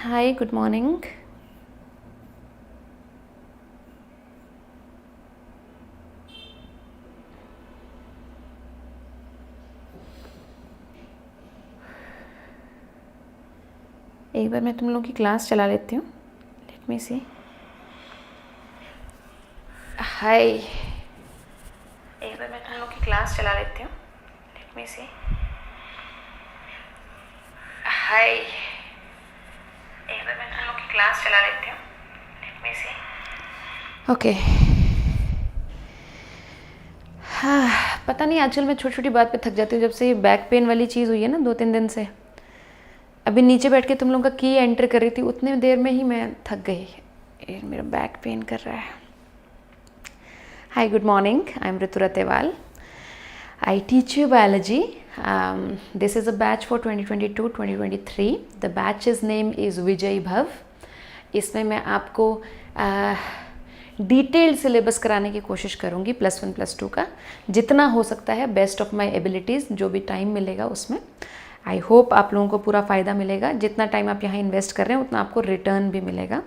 हाय good morning. एक बार मैं तुम लोगों की क्लास चला लेती हूँ। लेट मी सी। हाय, एक बार मैं तुम लोगों की क्लास चला लेती हूँ। लेट मी सी। हाय, एक बार मैं तुम लोगों की क्लास चला लेती हूँ। लेट मी सी। ओके। हाँ, पता नहीं आजकल मैं छोटी छोटी बात पे थक जाती हूँ। जब से ये बैक पेन वाली चीज़ हुई है ना 2-3 दिन से, अभी नीचे बैठ के तुम लोगों का की एंटर कर रही थी, उतने देर में ही मैं थक गई। ये मेरा बैक पेन कर रहा है। Hi good morning, I am Ritu Ratewal. I teach you biology. This is a batch for 2022-2023. The batch's name is विजय भव. इसमें मैं आपको डिटेल्ड सिलेबस कराने की कोशिश करूँगी +1 +2 का, जितना हो सकता है बेस्ट ऑफ माई एबिलिटीज़, जो भी टाइम मिलेगा उसमें। आई होप आप लोगों को पूरा फ़ायदा मिलेगा। जितना टाइम आप यहाँ इन्वेस्ट कर रहे हैं उतना आपको रिटर्न भी मिलेगा।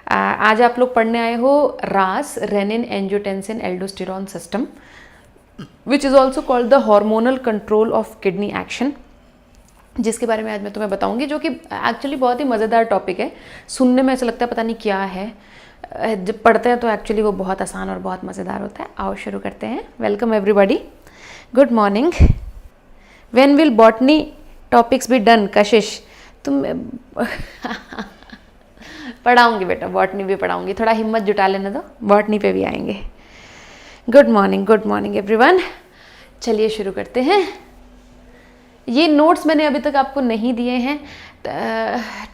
आज आप लोग पढ़ने आए हो रास, renin angiotensin aldosterone system, which is also called the hormonal control of kidney action, जिसके बारे में आज मैं तुम्हें बताऊंगी, जो कि एक्चुअली बहुत ही मज़ेदार टॉपिक है। सुनने में ऐसा लगता है पता नहीं क्या है, जब पढ़ते हैं तो एक्चुअली वो बहुत आसान और बहुत मज़ेदार होता है। आओ शुरू करते हैं। Welcome everybody, good morning. When will botany topics be done? कशिश, तुम पढ़ाऊंगी बेटा, बॉटनी भी पढ़ाऊंगी, थोड़ा हिम्मत जुटा लेने दो, बॉटनी पे भी आएंगे। Good morning everyone. चलिए शुरू करते हैं। ये नोट्स मैंने अभी तक आपको नहीं दिए हैं।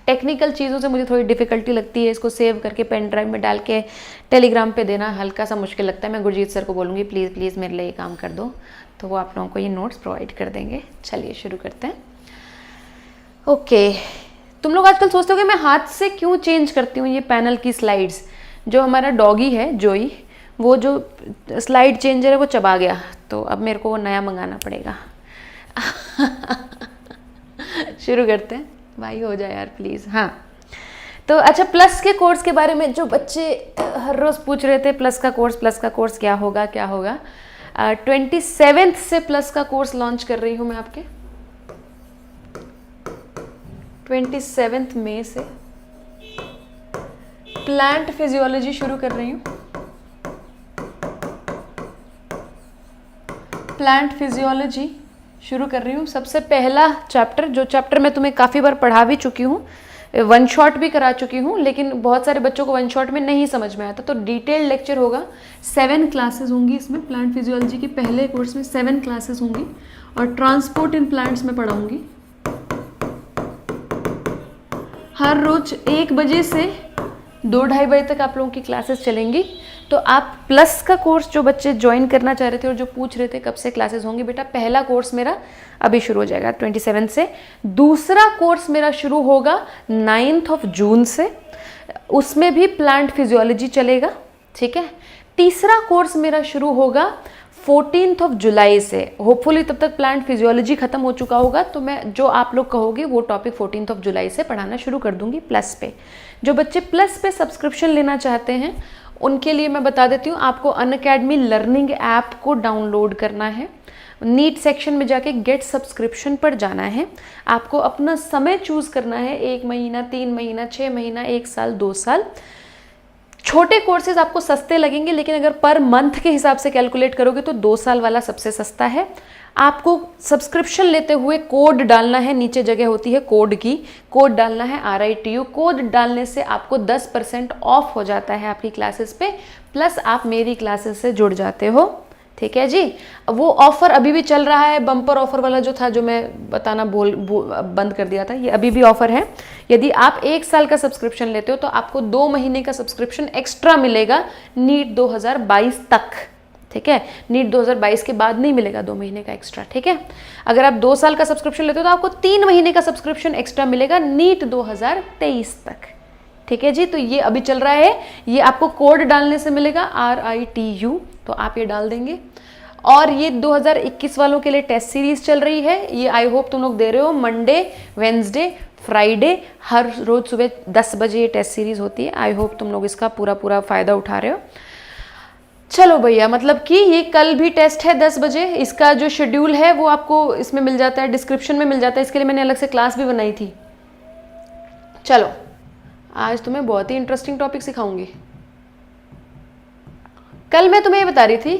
टेक्निकल चीज़ों से मुझे थोड़ी डिफ़िकल्टी लगती है। इसको सेव करके पेन ड्राइव में डाल के टेलीग्राम पे देना हल्का सा मुश्किल लगता है। मैं गुरजीत सर को बोलूँगी प्लीज़ प्लीज़ मेरे लिए ये काम कर दो, तो वो आप लोगों को ये नोट्स प्रोवाइड कर देंगे। चलिए शुरू करते हैं। ओके, तुम लोग आजकल सोचते हो कि मैं हाथ से क्यों चेंज करती हूँ ये पैनल की स्लाइड्स। जो हमारा डॉगी है जोई, वो जो स्लाइड चेंजर है वो चबा गया, तो अब मेरे को वो नया मंगाना पड़ेगा। शुरू करते हैं भाई, हो जाए यार प्लीज़। हाँ, तो अच्छा, प्लस के कोर्स के बारे में जो बच्चे हर रोज़ पूछ रहे थे, प्लस का कोर्स क्या होगा 27 से प्लस का कोर्स लॉन्च कर रही हूँ मैं आपके। 27 मई से प्लांट फिजियोलॉजी शुरू कर रही हूँ। प्लांट फिजियोलॉजी शुरू कर रही हूँ। सबसे पहला चैप्टर, जो चैप्टर मैं तुम्हें काफ़ी बार पढ़ा भी चुकी हूँ, वन शॉट भी करा चुकी हूँ, लेकिन बहुत सारे बच्चों को वन शॉट में नहीं समझ में आता, तो डिटेल्ड लेक्चर होगा। 7 क्लासेस होंगी इसमें। प्लांट फिजियोलॉजी के पहले कोर्स में 7 क्लासेस होंगी, और ट्रांसपोर्ट इन प्लांट्स में पढ़ाऊँगी। हर रोज 1 बजे से 2-2:30 बजे तक आप लोगों की क्लासेस चलेंगी। तो आप प्लस का कोर्स जो बच्चे ज्वाइन करना चाह रहे थे और जो पूछ रहे थे कब से क्लासेस होंगी, बेटा पहला कोर्स मेरा अभी शुरू हो जाएगा 27 से। दूसरा कोर्स मेरा शुरू होगा 9 जून से, उसमें भी प्लांट फिजियोलॉजी चलेगा, ठीक है। तीसरा कोर्स मेरा शुरू होगा 14 जुलाई से। होपफुली तब तक प्लांट फिजियोलॉजी खत्म हो चुका होगा, तो मैं जो आप लोग कहोगे वो टॉपिक 14 जुलाई से पढ़ाना शुरू कर दूंगी प्लस पे। जो बच्चे प्लस पे सब्सक्रिप्शन लेना चाहते हैं उनके लिए मैं बता देती हूँ, आपको अनअकैडमी लर्निंग ऐप को डाउनलोड करना है। नीट सेक्शन में जाके गेट सब्सक्रिप्शन पर जाना है। आपको अपना समय चूज करना है, 1 महीना, 3 महीना, 6 महीना, 1 साल, 2 साल। छोटे कोर्सेज आपको सस्ते लगेंगे, लेकिन अगर पर मंथ के हिसाब से कैलकुलेट करोगे तो 2 साल वाला सबसे सस्ता है। आपको सब्सक्रिप्शन लेते हुए कोड डालना है, नीचे जगह होती है कोड की, कोड डालना है RITU। कोड डालने से आपको 10% ऑफ हो जाता है आपकी क्लासेस पे, प्लस आप मेरी क्लासेस से जुड़ जाते हो, ठीक है जी। वो ऑफर अभी भी चल रहा है, बम्पर ऑफर वाला जो था, जो मैं बताना बंद कर दिया था, ये अभी भी ऑफर है। यदि आप 1 साल का सब्सक्रिप्शन लेते हो तो आपको 2 महीने का सब्सक्रिप्शन एक्स्ट्रा मिलेगा नीट 2022 तक, ठीक है। नीट 2022 के बाद नहीं मिलेगा 2 महीने का एक्स्ट्रा, ठीक है। अगर आप 2 साल का सब्सक्रिप्शन लेते हो तो आपको 3 महीने का सब्सक्रिप्शन एक्स्ट्रा मिलेगा नीट 2023 तक, ठीक है जी। तो ये अभी चल रहा है, ये आपको कोड डालने से मिलेगा RITU, तो आप ये डाल देंगे। और ये 2021 वालों के लिए टेस्ट सीरीज चल रही है, ये आई होप तुम लोग दे रहे हो। मंडे, वेंसडे, फ्राइडे हर रोज़ सुबह 10 बजे ये टेस्ट सीरीज़ होती है। आई होप तुम लोग इसका पूरा फ़ायदा उठा रहे हो। चलो भैया, मतलब कि ये कल भी टेस्ट है 10 बजे। इसका जो शेड्यूल है वो आपको इसमें मिल जाता है, डिस्क्रिप्शन में मिल जाता है। इसके लिए मैंने अलग से क्लास भी बनाई थी। चलो, आज तुम्हें बहुत ही इंटरेस्टिंग टॉपिक सिखाऊंगी। कल मैं तुम्हें ये बता रही थी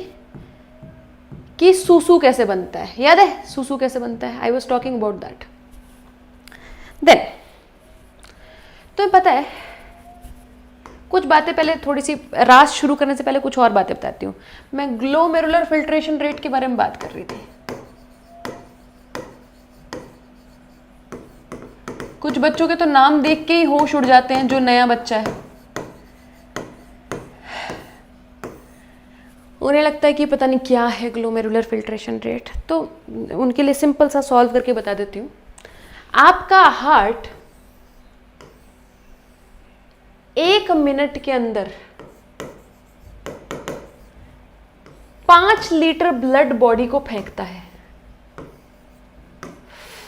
कि सूसू कैसे बनता है। याद है सूसू कैसे बनता है? I was talking about that. Then तुम्हें पता है कुछ बातें, पहले थोड़ी सी रास शुरू करने से पहले कुछ और बातें बताती हूँ। मैं ग्लोमेरुलर फिल्ट्रेशन रेट के बारे में बात कर रही थी। कुछ बच्चों के तो नाम देख के ही होश उड़ जाते हैं, जो नया बच्चा है उन्हें लगता है कि पता नहीं क्या है ग्लोमेरुलर फिल्ट्रेशन रेट। तो उनके लिए सिंपल सा सॉल्व करके बता देती हूँ। आपका हार्ट 1 मिनट के अंदर 5 लीटर ब्लड बॉडी को फेंकता है।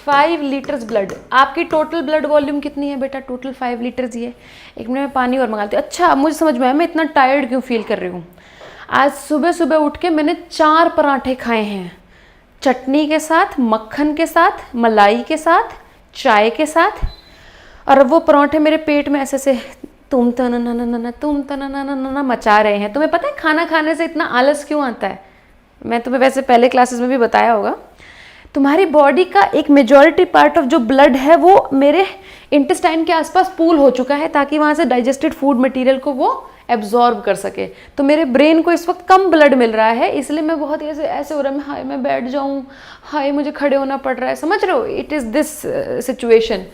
5 लीटर्स ब्लड। आपकी टोटल ब्लड वॉल्यूम कितनी है बेटा? टोटल 5 लीटर्स ही है। एक मिनट में पानी और मंगाती हूँ। अच्छा, अब मुझे समझ में आया मैं इतना टायर्ड क्यों फील कर रही हूँ। आज सुबह सुबह उठ के मैंने 4 पराठे खाए हैं, चटनी के साथ, मक्खन के साथ, मलाई के साथ, चाय के साथ। और वो पराठे मेरे पेट में ऐसे से तुम मचा रहे हैं। तुम्हें पता है खाना खाने से इतना आलस क्यों आता है? मैं तुम्हें वैसे पहले क्लासेस में भी बताया होगा। तुम्हारी बॉडी का एक मेजॉरिटी पार्ट ऑफ जो ब्लड है वो मेरे इंटेस्टाइन के आसपास पूल हो चुका है, ताकि वहाँ से डाइजेस्टेड फूड मटेरियल को वो एब्जॉर्ब कर सके। तो मेरे ब्रेन को इस वक्त कम ब्लड मिल रहा है, इसलिए मैं बहुत ऐसे हो रहा है, हाय मैं बैठ जाऊँ, हाय मुझे खड़े होना पड़ रहा है। समझ रहे हो? It is this situation.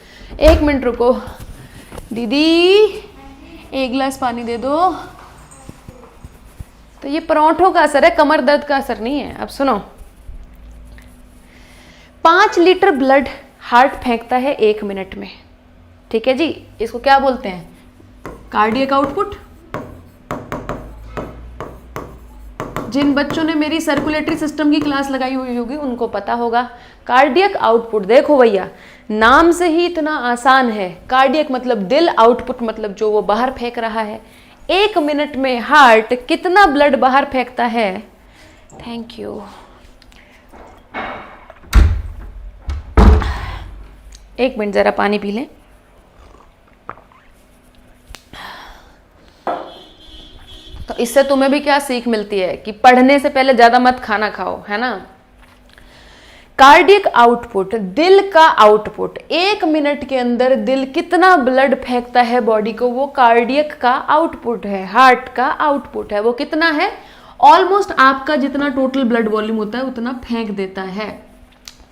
1 minute रुको दीदी, 1 गिलास पानी दे दो। तो ये पराठों का असर है, कमर दर्द का असर नहीं है। अब सुनो, 5 लीटर ब्लड हार्ट फेंकता है 1 मिनट में। ठीक है जी, इसको क्या बोलते हैं? Cardiac output. जिन बच्चों ने मेरी सर्कुलेटरी सिस्टम की क्लास लगाई हुई होगी उनको पता होगा। कार्डियक आउटपुट देखो भैया, नाम से ही इतना आसान है। कार्डियक मतलब दिल, आउटपुट मतलब जो वो बाहर फेंक रहा है। 1 मिनट में हार्ट कितना ब्लड बाहर फेंकता है? Thank you. 1 मिनट जरा पानी पी लें। तो इससे तुम्हें भी क्या सीख मिलती है कि पढ़ने से पहले ज्यादा मत खाना खाओ, है ना। कार्डियक आउटपुट, दिल का आउटपुट। 1 मिनट के अंदर दिल कितना ब्लड फेंकता है बॉडी को, वो कार्डियक का आउटपुट है, हार्ट का आउटपुट है। वो कितना है? ऑलमोस्ट आपका जितना टोटल ब्लड वॉल्यूम होता है उतना फेंक देता है।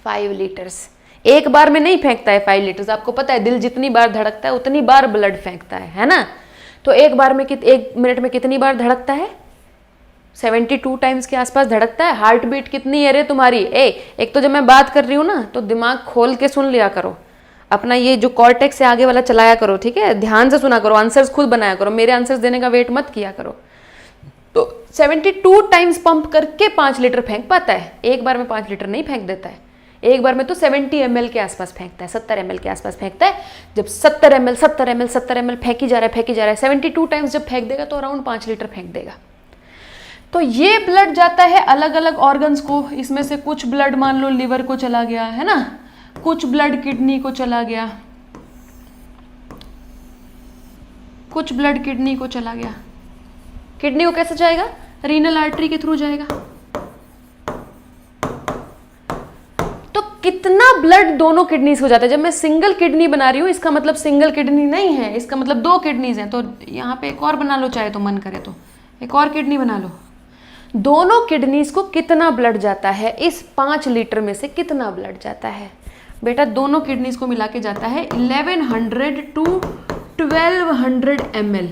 5 लीटर्स। एक बार में नहीं फेंकता है 5 लीटर्स। आपको पता है दिल जितनी बार धड़कता है उतनी बार ब्लड फेंकता है ना। तो एक बार में 1 मिनट में कितनी बार धड़कता है? 72 टाइम्स के आसपास धड़कता है। हार्ट बीट कितनी है रे तुम्हारी? एक तो जब मैं बात कर रही हूँ ना तो दिमाग खोल के सुन लिया करो। अपना ये जो कॉर्टेक्स से आगे वाला चलाया करो, ठीक है? ध्यान से सुना करो, आंसर्स खुद बनाया करो, मेरे आंसर्स देने का वेट मत किया करो। तो 72 टाइम्स पंप करके 5 लीटर फेंक पाता है। एक बार में 5 लीटर नहीं फेंक देता है, एक बार में तो 70 ml के आसपास फेंकता है, 70 ml के आसपास फेंकता है। जब 70 ml फेंकी जा रहा है 72 टाइम्स जब फेंक देगा तो अराउंड 5 लीटर फेंक देगा। तो ये ब्लड जाता है अलग अलग ऑर्गन्स को। इसमें से कुछ ब्लड मान लो लिवर को चला गया, है ना, कुछ ब्लड किडनी को चला गया, कुछ ब्लड किडनी को चला गया। किडनी को कैसे जाएगा? रीनल आर्टरी के थ्रू जाएगा। तो कितना ब्लड दोनों किडनीज को जाता है? जब मैं सिंगल किडनी बना रही हूँ इसका मतलब सिंगल किडनी नहीं है, इसका मतलब 2 किडनीज हैं। तो यहाँ पे एक और बना लो, चाहे तो मन करे तो एक और किडनी बना लो। दोनों किडनीज को कितना ब्लड जाता है? इस 5 लीटर में से कितना ब्लड जाता है बेटा? दोनों किडनीज को मिला के जाता है 1100 to 1200 ml।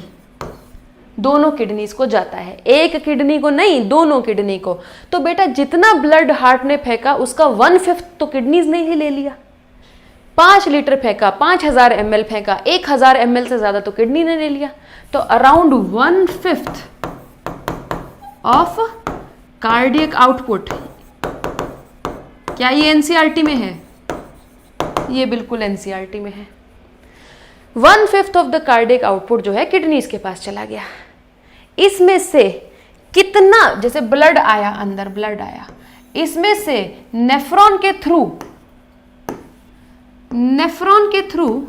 दोनों किडनीज को जाता है, एक किडनी को नहीं, दोनों किडनी को। तो बेटा जितना ब्लड हार्ट ने फेंका उसका 1/5 तो किडनीज ने ही ले लिया। 5 लीटर फेंका, 5000 ml फेंका, 1000 ml से ज्यादा तो किडनी ने ले लिया। तो अराउंड 1/5 ऑफ कार्डियक आउटपुट। क्या ये एनसीईआरटी में है? ये बिल्कुल एनसीईआरटी में है। 1/5 ऑफ द कार्डियक आउटपुट जो है किडनीज के पास चला गया। इसमें से कितना, जैसे ब्लड आया अंदर, ब्लड आया, इसमें से नेफ्रॉन के थ्रू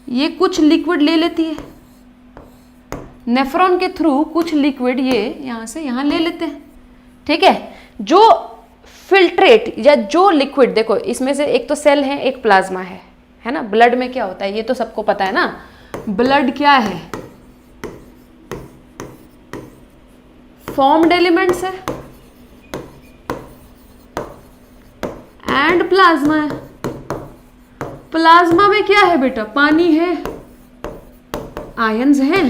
ये कुछ लिक्विड ले लेती है, नेफ्रॉन के थ्रू कुछ लिक्विड ये यहां से यहां ले लेते हैं, ठीक है। जो फिल्ट्रेट या जो लिक्विड, देखो इसमें से एक तो सेल है, एक प्लाज्मा है ना। ब्लड में क्या होता है ये तो सबको पता है ना, ब्लड क्या है, फॉर्म्ड एलिमेंट्स है एंड प्लाज्मा है। प्लाज्मा में क्या है बेटा, पानी है, आयंस हैं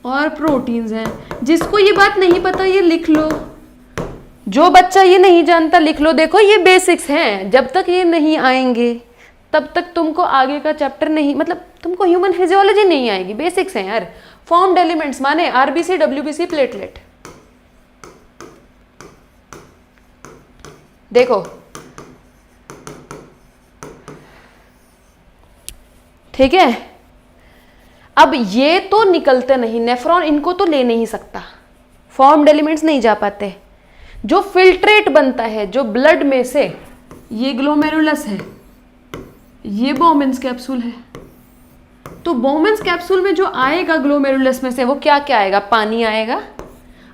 और प्रोटीन्स हैं। जिसको ये बात नहीं पता ये लिख लो, जो बच्चा ये नहीं जानता लिख लो। देखो ये बेसिक्स हैं, जब तक ये नहीं आएंगे तब तक तुमको आगे का चैप्टर नहीं, मतलब तुमको ह्यूमन फिजियोलॉजी नहीं आएगी, बेसिक्स हैं यार। फॉर्म्ड एलिमेंट्स माने आरबीसी, डब्ल्यूबीसी, प्लेटलेट। देखो ठीक है, अब ये तो निकलते नहीं, नेफ्रॉन इनको तो ले नहीं सकता, फॉर्म्ड एलिमेंट्स नहीं जा पाते। जो फिल्ट्रेट बनता है जो ब्लड में से, ये ग्लोमेरुलस है, ये बोमेन्स कैप्सूल है। तो बोमेन्स कैप्सूल में जो आएगा ग्लोमेरुलस में से वो क्या क्या आएगा, पानी आएगा,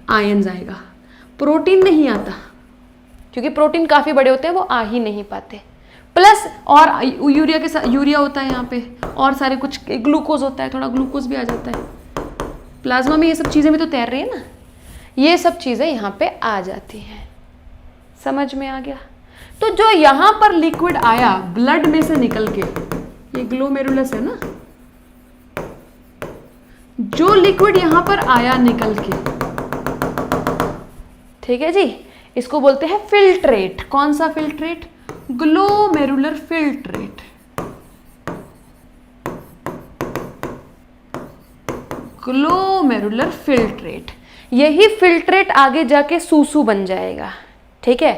आयंस आएगा, प्रोटीन नहीं आता क्योंकि प्रोटीन काफी बड़े होते हैं, वो आ ही नहीं पाते। प्लस और यूरिया के साथ, यूरिया होता है यहाँ पे, और सारे कुछ ग्लूकोज होता है, थोड़ा ग्लूकोज भी आ जाता है। प्लाज्मा में ये सब चीजें भी तो तैर रही है ना, ये सब चीजें यहाँ पे आ जाती हैं। समझ में आ गया। तो जो यहाँ पर लिक्विड आया ब्लड में से निकल के, ये ग्लोमेरुलस है ना, जो लिक्विड यहाँ पर आया निकल के, ठीक है जी, इसको बोलते हैं फिल्ट्रेट। कौन सा filtrate, glomerular filtrate. Glomerular filtrate, यही फिल्ट्रेट आगे जाके सूसू बन जाएगा, ठीक है।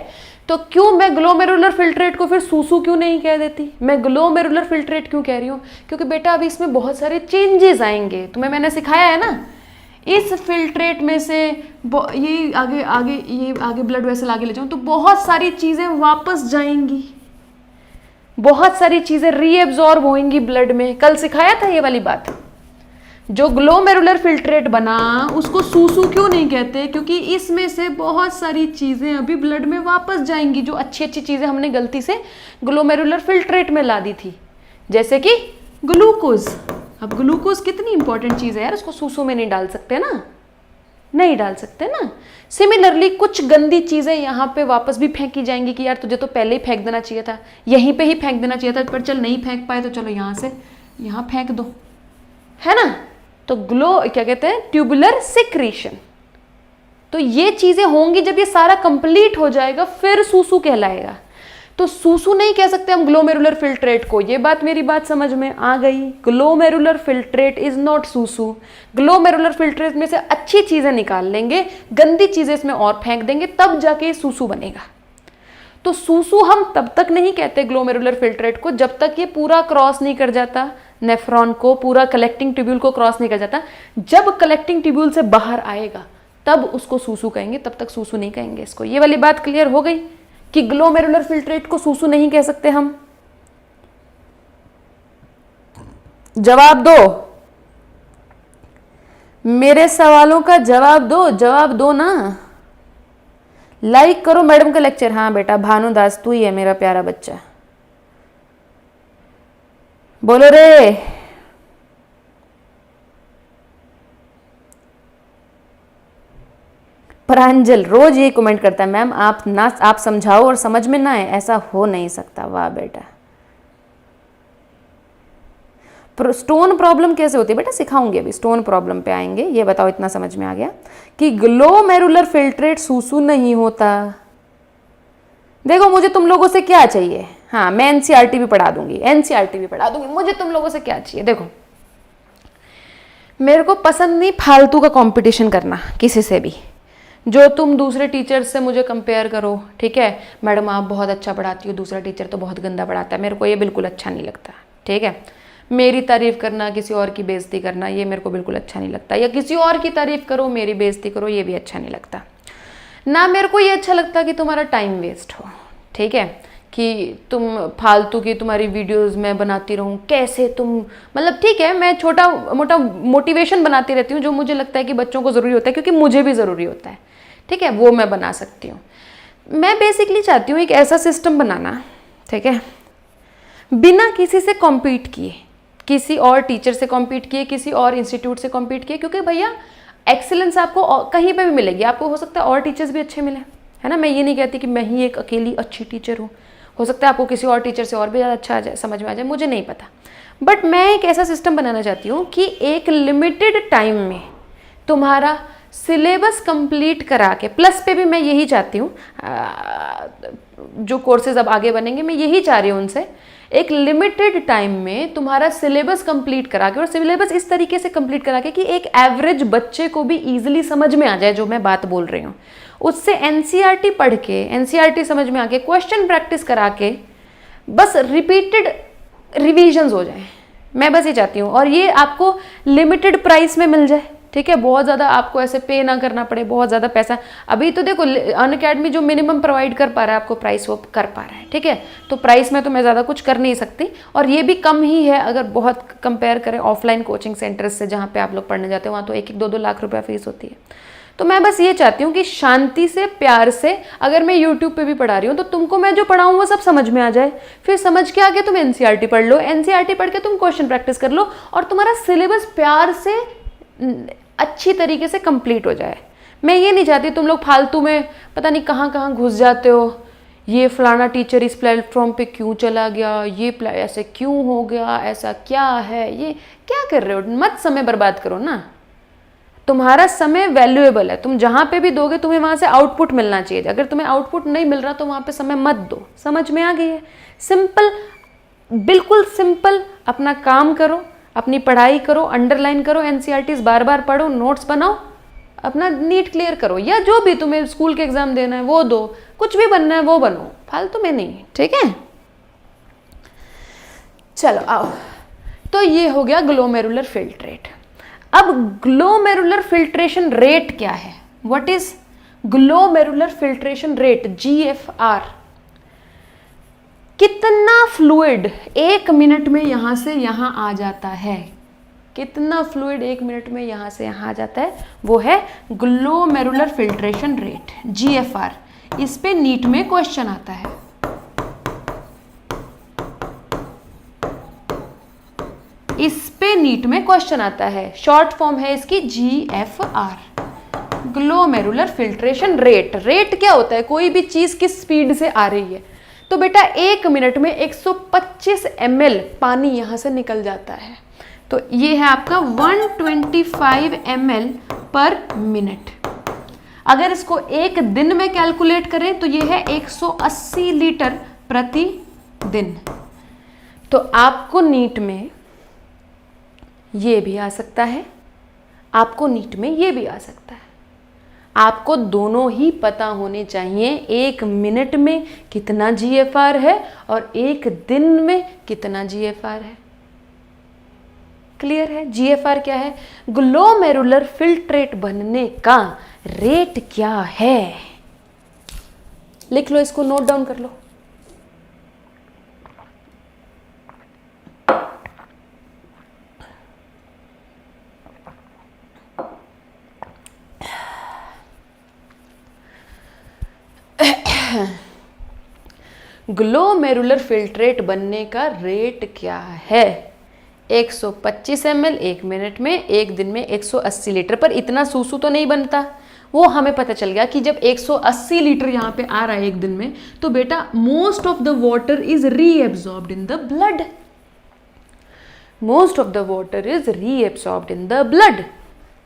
तो क्यों मैं ग्लोमेरुलर फिल्ट्रेट को फिर सूसू क्यों नहीं कह देती, मैं ग्लोमेरुलर फिल्ट्रेट क्यों कह रही हूँ, क्योंकि बेटा अभी इसमें बहुत सारे चेंजेस आएंगे, तुम्हें मैंने सिखाया है ना। इस फिल्ट्रेट में से ये आगे ब्लड वेसल आगे ले जाऊं तो बहुत सारी चीजें वापस जाएंगी, बहुत सारी चीजें रीएब्जॉर्ब होंगी ब्लड में। कल सिखाया था ये वाली बात। जो ग्लोमेरुलर फिल्ट्रेट बना उसको सूसू क्यों नहीं कहते, क्योंकि इसमें से बहुत सारी चीजें अभी ब्लड में वापस जाएंगी, जो अच्छी अच्छी चीजें हमने गलती से ग्लोमेरुलर फिल्ट्रेट में ला दी थी, जैसे कि ग्लूकोज। अब ग्लूकोज कितनी इंपॉर्टेंट चीज है यार, उसको सूसू में नहीं डाल सकते ना, नहीं डाल सकते ना। सिमिलरली कुछ गंदी चीजें यहाँ पे वापस भी फेंकी जाएंगी कि यार तुझे तो पहले ही फेंक देना चाहिए था, यहीं पे ही फेंक देना चाहिए था, पर चल नहीं फेंक पाए तो चलो यहाँ से यहाँ फेंक दो, है ना। तो क्या कहते हैं, ट्यूबुलर सिक्रीशन। तो ये चीजें होंगी, जब ये सारा कंप्लीट हो जाएगा फिर सूसू कहलाएगा। तो सूसू नहीं कह सकते हम ग्लोमेरुलर फिल्ट्रेट को। ये बात, मेरी बात समझ में आ गई। ग्लोमेरुलर फिल्ट्रेट इज नॉट सूसू। ग्लोमेरुलर फिल्ट्रेट में से अच्छी चीजें निकाल लेंगे, गंदी चीजें इसमें और फेंक देंगे, तब जाके सूसू बनेगा। तो सूसू हम तब तक नहीं कहते ग्लोमेरुलर फिल्ट्रेट को जब तक ये पूरा क्रॉस नहीं कर जाता नेफ्रॉन को, पूरा कलेक्टिंग ट्यूब्यूल को क्रॉस नहीं कर जाता। जब कलेक्टिंग ट्यूब्यूल से बाहर आएगा तब उसको सूसू कहेंगे, तब तक सूसू नहीं कहेंगे इसको। ये वाली बात क्लियर हो गई कि ग्लोमेरुलर फिल्ट्रेट को सूसू नहीं कह सकते हम। जवाब दो, मेरे सवालों का जवाब दो, जवाब दो ना। लाइक करो मैडम का लेक्चर। हाँ बेटा भानुदास तू ही है मेरा प्यारा बच्चा, बोलो रे। प्रांजल रोज ये कमेंट करता है, मैम आप समझाओ और समझ में ना आए, ऐसा हो नहीं सकता। वाह बेटा। स्टोन प्रॉब्लम कैसे होती है बेटा, सिखाऊंगी अभी, स्टोन प्रॉब्लम पे आएंगे। ये बताओ इतना समझ में आ गया कि ग्लोमेरुलर फिल्ट्रेट सूसू नहीं होता। देखो मुझे तुम लोगों से क्या चाहिए, हाँ मैं एनसीईआरटी भी पढ़ा दूंगी, एनसीईआरटी भी पढ़ा दूंगी। मुझे तुम लोगों से क्या चाहिए, देखो मेरे को पसंद नहीं फालतू का कंपटीशन करना किसी से भी। जो तुम दूसरे टीचर से मुझे कंपेयर करो, ठीक है, मैडम आप बहुत अच्छा पढ़ाती हो, दूसरा टीचर तो बहुत गंदा पढ़ाता है, मेरे को ये बिल्कुल अच्छा नहीं लगता, ठीक है। मेरी तारीफ करना, किसी और की बेइज्जती करना, ये मेरे को बिल्कुल अच्छा नहीं लगता। या किसी और की तारीफ करो, मेरी बेइज्जती करो, ये भी अच्छा नहीं लगता। ना मेरे को ये अच्छा लगता कि तुम्हारा टाइम वेस्ट हो, ठीक है, कि तुम फालतू की तुम्हारी वीडियोस मैं बनाती रहूं, कैसे तुम, मतलब ठीक है मैं छोटा मोटा मोटिवेशन बनाती रहती हूँ जो मुझे लगता है कि बच्चों को ज़रूरी होता है, क्योंकि मुझे भी ज़रूरी होता है, ठीक है, वो मैं बना सकती हूँ। मैं बेसिकली चाहती हूँ एक ऐसा सिस्टम बनाना, ठीक है, बिना किसी से कॉम्पीट किए, किसी और टीचर से कॉम्पीट किए, किसी और इंस्टीट्यूट से कॉम्पीट किए, क्योंकि भैया एक्सीलेंस आपको कहीं पे भी मिलेगी। आपको हो सकता है और टीचर्स भी अच्छे मिले, है ना, मैं ये नहीं कहती कि मैं ही एक अकेली अच्छी टीचर हूँ, हो सकता है आपको किसी और टीचर से और भी ज़्यादा अच्छा आ जाए, समझ में आ जाए, मुझे नहीं पता। बट मैं एक ऐसा सिस्टम बनाना चाहती हूँ कि एक लिमिटेड टाइम में तुम्हारा सिलेबस कंप्लीट करा के, प्लस पे भी मैं यही चाहती हूँ, जो कोर्सेज अब आगे बनेंगे मैं यही चाह रही हूँ उनसे, एक लिमिटेड टाइम में तुम्हारा सिलेबस कंप्लीट करा के, और सिलेबस इस तरीके से कंप्लीट करा के कि एक एवरेज बच्चे को भी इजीली समझ में आ जाए जो मैं बात बोल रही हूँ। उससे एनसीईआरटी पढ़ के, एनसीईआरटी समझ में आके, क्वेश्चन प्रैक्टिस करा के बस रिपीटेड रिविजन्स हो जाए, मैं बस ये चाहती हूँ। और ये आपको लिमिटेड प्राइस में मिल जाए, ठीक है, बहुत ज़्यादा आपको ऐसे पे ना करना पड़े, बहुत ज़्यादा पैसा। अभी तो देखो अनअकैडमी जो मिनिमम प्रोवाइड कर पा रहा है आपको प्राइस, वो कर पा रहा है, ठीक है, तो प्राइस में तो मैं ज़्यादा कुछ कर नहीं सकती, और ये भी कम ही है अगर बहुत कंपेयर करें ऑफलाइन कोचिंग सेंटर्स से, जहाँ पे आप लोग पढ़ने जाते हो, वहाँ तो 1-2 लाख रुपया फीस होती है। तो मैं बस ये चाहती हूँ कि शांति से, प्यार से, अगर मैं यूट्यूब पे भी पढ़ा रही हूँ तो तुमको मैं जो पढ़ाऊँ वो सब समझ में आ जाए, फिर समझ के आगे तुम एनसीईआरटी पढ़ लो, एनसीईआरटी पढ़ के तुम क्वेश्चन प्रैक्टिस कर लो, और तुम्हारा सिलेबस प्यार से अच्छी तरीके से कंप्लीट हो जाए। मैं ये नहीं चाहती तुम लोग फालतू में पता नहीं कहाँ कहाँ घुस जाते हो, ये फलाना टीचर इस प्लेटफॉर्म पे क्यों चला गया, ये ऐसे क्यों हो गया, ऐसा क्या है, ये क्या कर रहे हो, मत समय बर्बाद करो ना। तुम्हारा समय वैल्यूएबल है, तुम जहाँ पे भी दोगे तुम्हें वहाँ से आउटपुट मिलना चाहिए। अगर तुम्हें आउटपुट नहीं मिल रहा तो वहाँ पे समय मत दो। समझ में आ गई है? सिंपल, बिल्कुल सिंपल। अपना काम करो, अपनी पढ़ाई करो, अंडरलाइन करो, एनसीईआरटीज बार बार पढ़ो, नोट्स बनाओ, अपना नीट क्लियर करो, या जो भी तुम्हें स्कूल के एग्जाम देना है वो दो, कुछ भी बनना है वो बनो, फालतू में नहीं, ठीक है। चलो आओ, तो ये हो गया ग्लोमेरुलर फिल्ट्रेट। अब ग्लोमेरुलर फिल्ट्रेशन रेट क्या है? What is glomerular filtration rate, GFR? कितना फ्लूइड 1 मिनट में यहां से यहां आ जाता है, कितना फ्लूइड 1 मिनट में यहां से यहां आ जाता है, वो है ग्लोमेरुलर फिल्ट्रेशन रेट, GFR। इस पे नीट में क्वेश्चन आता है। इस पे नीट में क्वेश्चन आता है, शॉर्ट फॉर्म है इसकी GFR, glomerular filtration rate. Rate क्या होता है? कोई भी चीज किस स्पीड से आ रही है। तो बेटा 1 मिनट में 125 ml पानी यहां से निकल जाता है, तो ये है आपका 125 ml पर मिनट। अगर इसको एक दिन में कैलकुलेट करें तो ये है 180 लीटर प्रति दिन। तो आपको नीट में ये भी आ सकता है, आपको नीट में ये भी आ सकता है। आपको दोनों ही पता होने चाहिए, 1 मिनट में कितना GFR है और 1 दिन में कितना GFR है। क्लियर है? GFR क्या है? ग्लोमेरुलर फिल्ट्रेट बनने का रेट क्या है? लिख लो इसको, नोट डाउन कर लो। ग्लोमेरुलर फिल्ट्रेट बनने का रेट क्या है? 125 ml 1 मिनट में, 1 दिन में 180 लीटर। पर इतना सूसू तो नहीं बनता, वो हमें पता चल गया कि जब 180 लीटर यहाँ पे आ रहा है 1 दिन में, तो बेटा most of the water is reabsorbed in the blood. Most of the water is reabsorbed in the blood,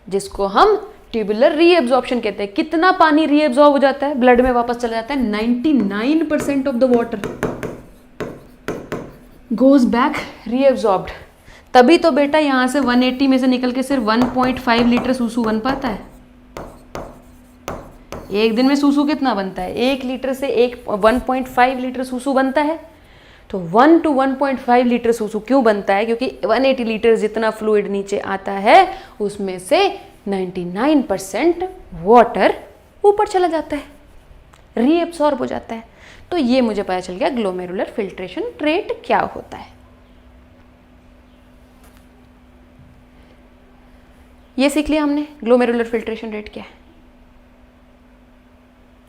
जिसको हम ट्यूबुलर रीएब्जॉर्प्शन कहते हैं। कितना पानी रीएब्जॉर्ब हो जाता है, ब्लड में वापस चला जाता है? 99% of the water goes back reabsorbed. तभी तो बेटा यहां से 180 में से निकल के सिर्फ 1.5 लीटर सूसू बन पाता है। 1 दिन में सूसू कितना बनता है? 1 लीटर से 1.5 लीटर सूसू बनता है। तो 1 to 1.5 लीटर सूसू क्यों बनता है? क्योंकि 180 लीटर जितना फ्लूइड नीचे आता है उसमें से 99% वाटर ऊपर चला जाता है, रीएब्सॉर्ब हो जाता है। तो ये मुझे पता चल गया ग्लोमेरुलर फिल्ट्रेशन रेट क्या होता है। ये सीख लिया हमने ग्लोमेरुलर फिल्ट्रेशन रेट क्या है।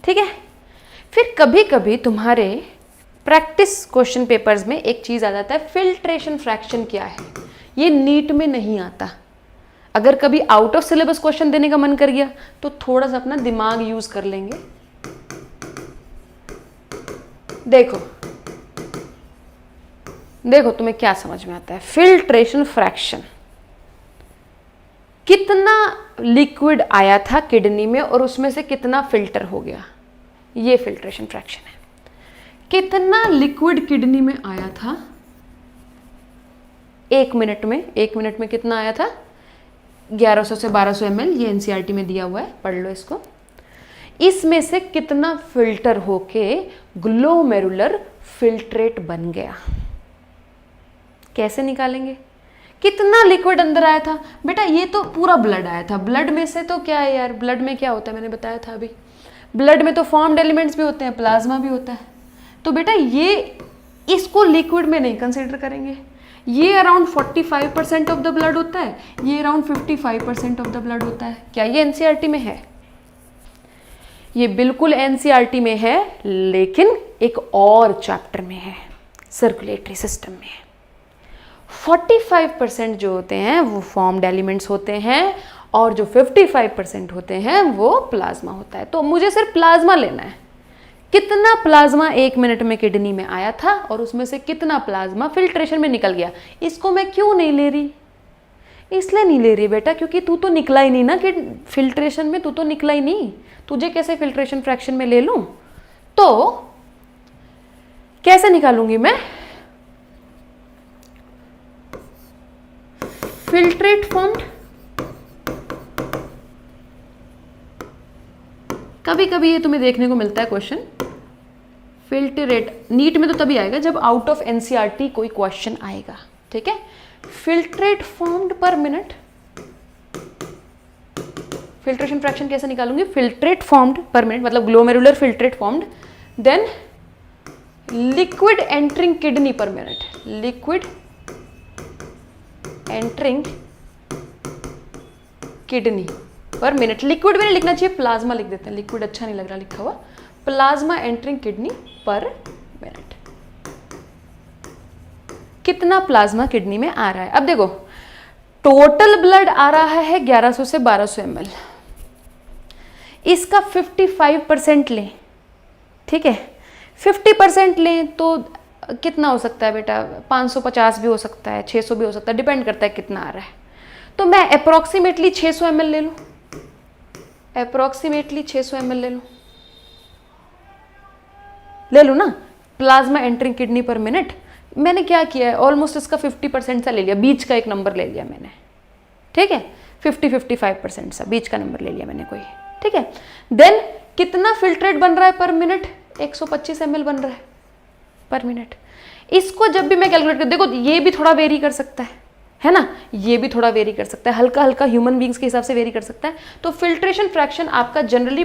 ठीक है, फिर कभी कभी तुम्हारे प्रैक्टिस क्वेश्चन पेपर्स में एक चीज आ जाता है, फिल्ट्रेशन फ्रैक्शन क्या है। ये नीट में नहीं आता। अगर कभी आउट ऑफ सिलेबस क्वेश्चन देने का मन कर गया तो थोड़ा सा अपना दिमाग यूज कर लेंगे। देखो देखो तुम्हें क्या समझ में आता है। फिल्ट्रेशन फ्रैक्शन, कितना लिक्विड आया था किडनी में और उसमें से कितना फिल्टर हो गया, ये फिल्ट्रेशन फ्रैक्शन है। कितना लिक्विड किडनी में आया था 1 मिनट में, 1 मिनट में कितना आया था 1100 से 1200 ml, ये एनसीईआरटी में दिया हुआ है, पढ़ लो इसको। इसमें से कितना फिल्टर होके ग्लोमेरुलर फिल्ट्रेट बन गया, कैसे निकालेंगे? कितना लिक्विड अंदर आया था बेटा, ये तो पूरा ब्लड आया था। ब्लड में से तो क्या है यार, ब्लड में क्या होता है मैंने बताया था अभी, ब्लड में तो फॉर्म्ड एलिमेंट्स भी होते हैं, प्लाज्मा भी होता है। तो बेटा ये इसको लिक्विड में नहीं कंसीडर करेंगे। ये अराउंड 45% ऑफ द ब्लड होता है, ये अराउंड 55% ऑफ द ब्लड होता है। क्या ये एनसीईआरटी में है? ये बिल्कुल एनसीईआरटी में है, लेकिन एक और चैप्टर में है, सर्कुलेटरी सिस्टम में। 45% जो होते हैं वो फॉर्म्ड एलिमेंट्स होते हैं और जो 55% होते हैं वो प्लाज्मा होता है। तो मुझे सिर्फ प्लाज्मा लेना है, कितना प्लाज्मा 1 मिनट में किडनी में आया था और उसमें से कितना प्लाज्मा फिल्ट्रेशन में निकल गया। इसको मैं क्यों नहीं ले रही? इसलिए नहीं ले रही बेटा क्योंकि तू तो निकला ही नहीं ना कि फिल्ट्रेशन में, तू तो निकला ही नहीं। तुझे कैसे फिल्ट्रेशन फ्रैक्शन में ले लूं? तो कैसे निकालूंगी मैं? फिल्ट्रेट फॉर्म्ड, कभी कभी ये तुम्हें देखने को मिलता है क्वेश्चन, फिल्ट्रेट नीट में तो तभी आएगा जब आउट ऑफ एनसीईआरटी कोई क्वेश्चन आएगा। ठीक है, filtrate formed per minute, filtration fraction कैसे निकालूंगी? फिल्ट्रेट फॉर्म्ड पर मिनट मतलब glomerular filtrate formed, then liquid entering kidney per minute, liquid entering kidney per minute. Liquid भी नहीं लिखना चाहिए, प्लाज्मा लिख देते हैं, लिक्विड अच्छा नहीं लग रहा लिखा हुआ। Plasma entering kidney per minute, कितना प्लाज्मा किडनी में आ रहा है। अब देखो टोटल ब्लड आ रहा है 1100 से 1200 ml, इसका 55% लें। ठीक है, 50% लें तो कितना हो सकता है बेटा? 550 भी हो सकता है, 600 भी हो सकता है, डिपेंड करता है कितना आ रहा है। तो मैं अप्रोक्सीमेटली 600 ml ले लूं, अप्रोक्सीमेटली 600 ml ले लूं ना, plasma entering kidney per minute. मैंने क्या किया है, ऑलमोस्ट इसका 50% सा ले लिया, बीच का एक नंबर ले लिया मैंने। ठीक है, 50-55% सा बीच का नंबर ले लिया मैंने कोई। ठीक है, देन कितना फिल्ट्रेट बन रहा है पर मिनट? 125 ml बन रहा है पर मिनट। इसको जब भी मैं कैलकुलेट कर, देखो ये भी थोड़ा वेरी कर सकता है ना, ये भी थोड़ा वेरी कर सकता है, हल्का हल्का ह्यूमन बींग्स के हिसाब से वेरी कर सकता है। तो फिल्ट्रेशन फ्रैक्शन आपका जनरली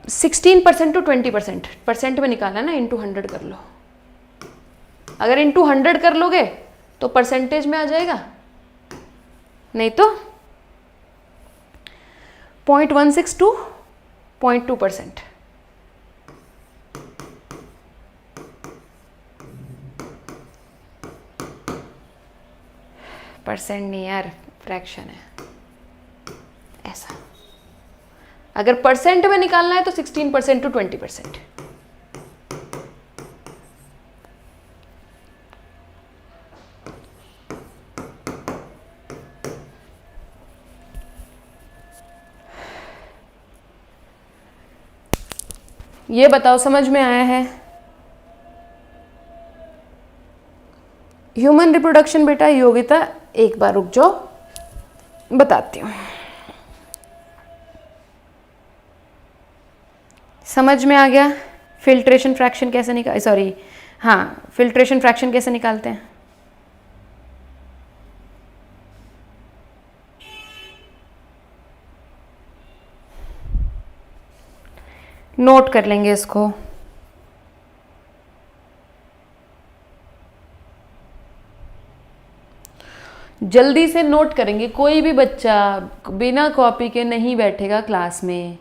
16% टू 20%, परसेंट में निकालना ना, इंटू 100 कर लो। अगर इंटू 100 कर लोगे तो परसेंटेज में आ जाएगा, नहीं तो 0.16 टू 0.2%। परसेंट नहीं यार, फ्रैक्शन है ऐसा। अगर परसेंट में निकालना है तो 16% टू 20%। ये बताओ समझ में आया है? ह्यूमन रिप्रोडक्शन बेटा योगिता, एक बार रुक जाओ बताती हूँ। समझ में आ गया फिल्ट्रेशन फ्रैक्शन कैसे फिल्ट्रेशन फ्रैक्शन कैसे निकालते हैं? नोट कर लेंगे इसको। जल्दी से नोट करेंगे, कोई भी बच्चा बिना कॉपी के नहीं बैठेगा क्लास में,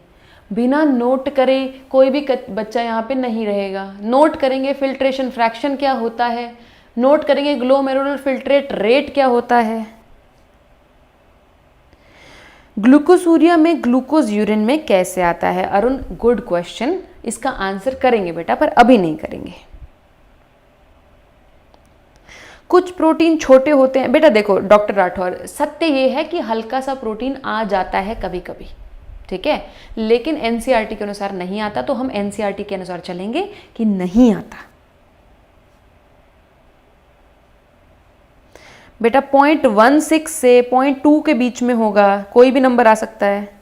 बिना नोट करे कोई भी बच्चा यहाँ पे नहीं रहेगा। नोट करेंगे फिल्ट्रेशन फ्रैक्शन क्या होता है, नोट करेंगे ग्लोमेरुलर फिल्ट्रेट रेट क्या होता है, ग्लूकोसूरिया में ग्लूकोज यूरिन में कैसे आता है। अरुण गुड क्वेश्चन, इसका आंसर करेंगे बेटा पर अभी नहीं करेंगे। कुछ प्रोटीन छोटे होते हैं बेटा, देखो डॉक्टर राठौर, सत्य ये है कि हल्का सा प्रोटीन आ जाता है कभी कभी, ठीक है, लेकिन एनसीईआरटी के अनुसार नहीं आता, तो हम एनसीईआरटी के अनुसार चलेंगे कि नहीं आता। बेटा 0.16 से 0.2 के बीच में होगा, कोई भी नंबर आ सकता है।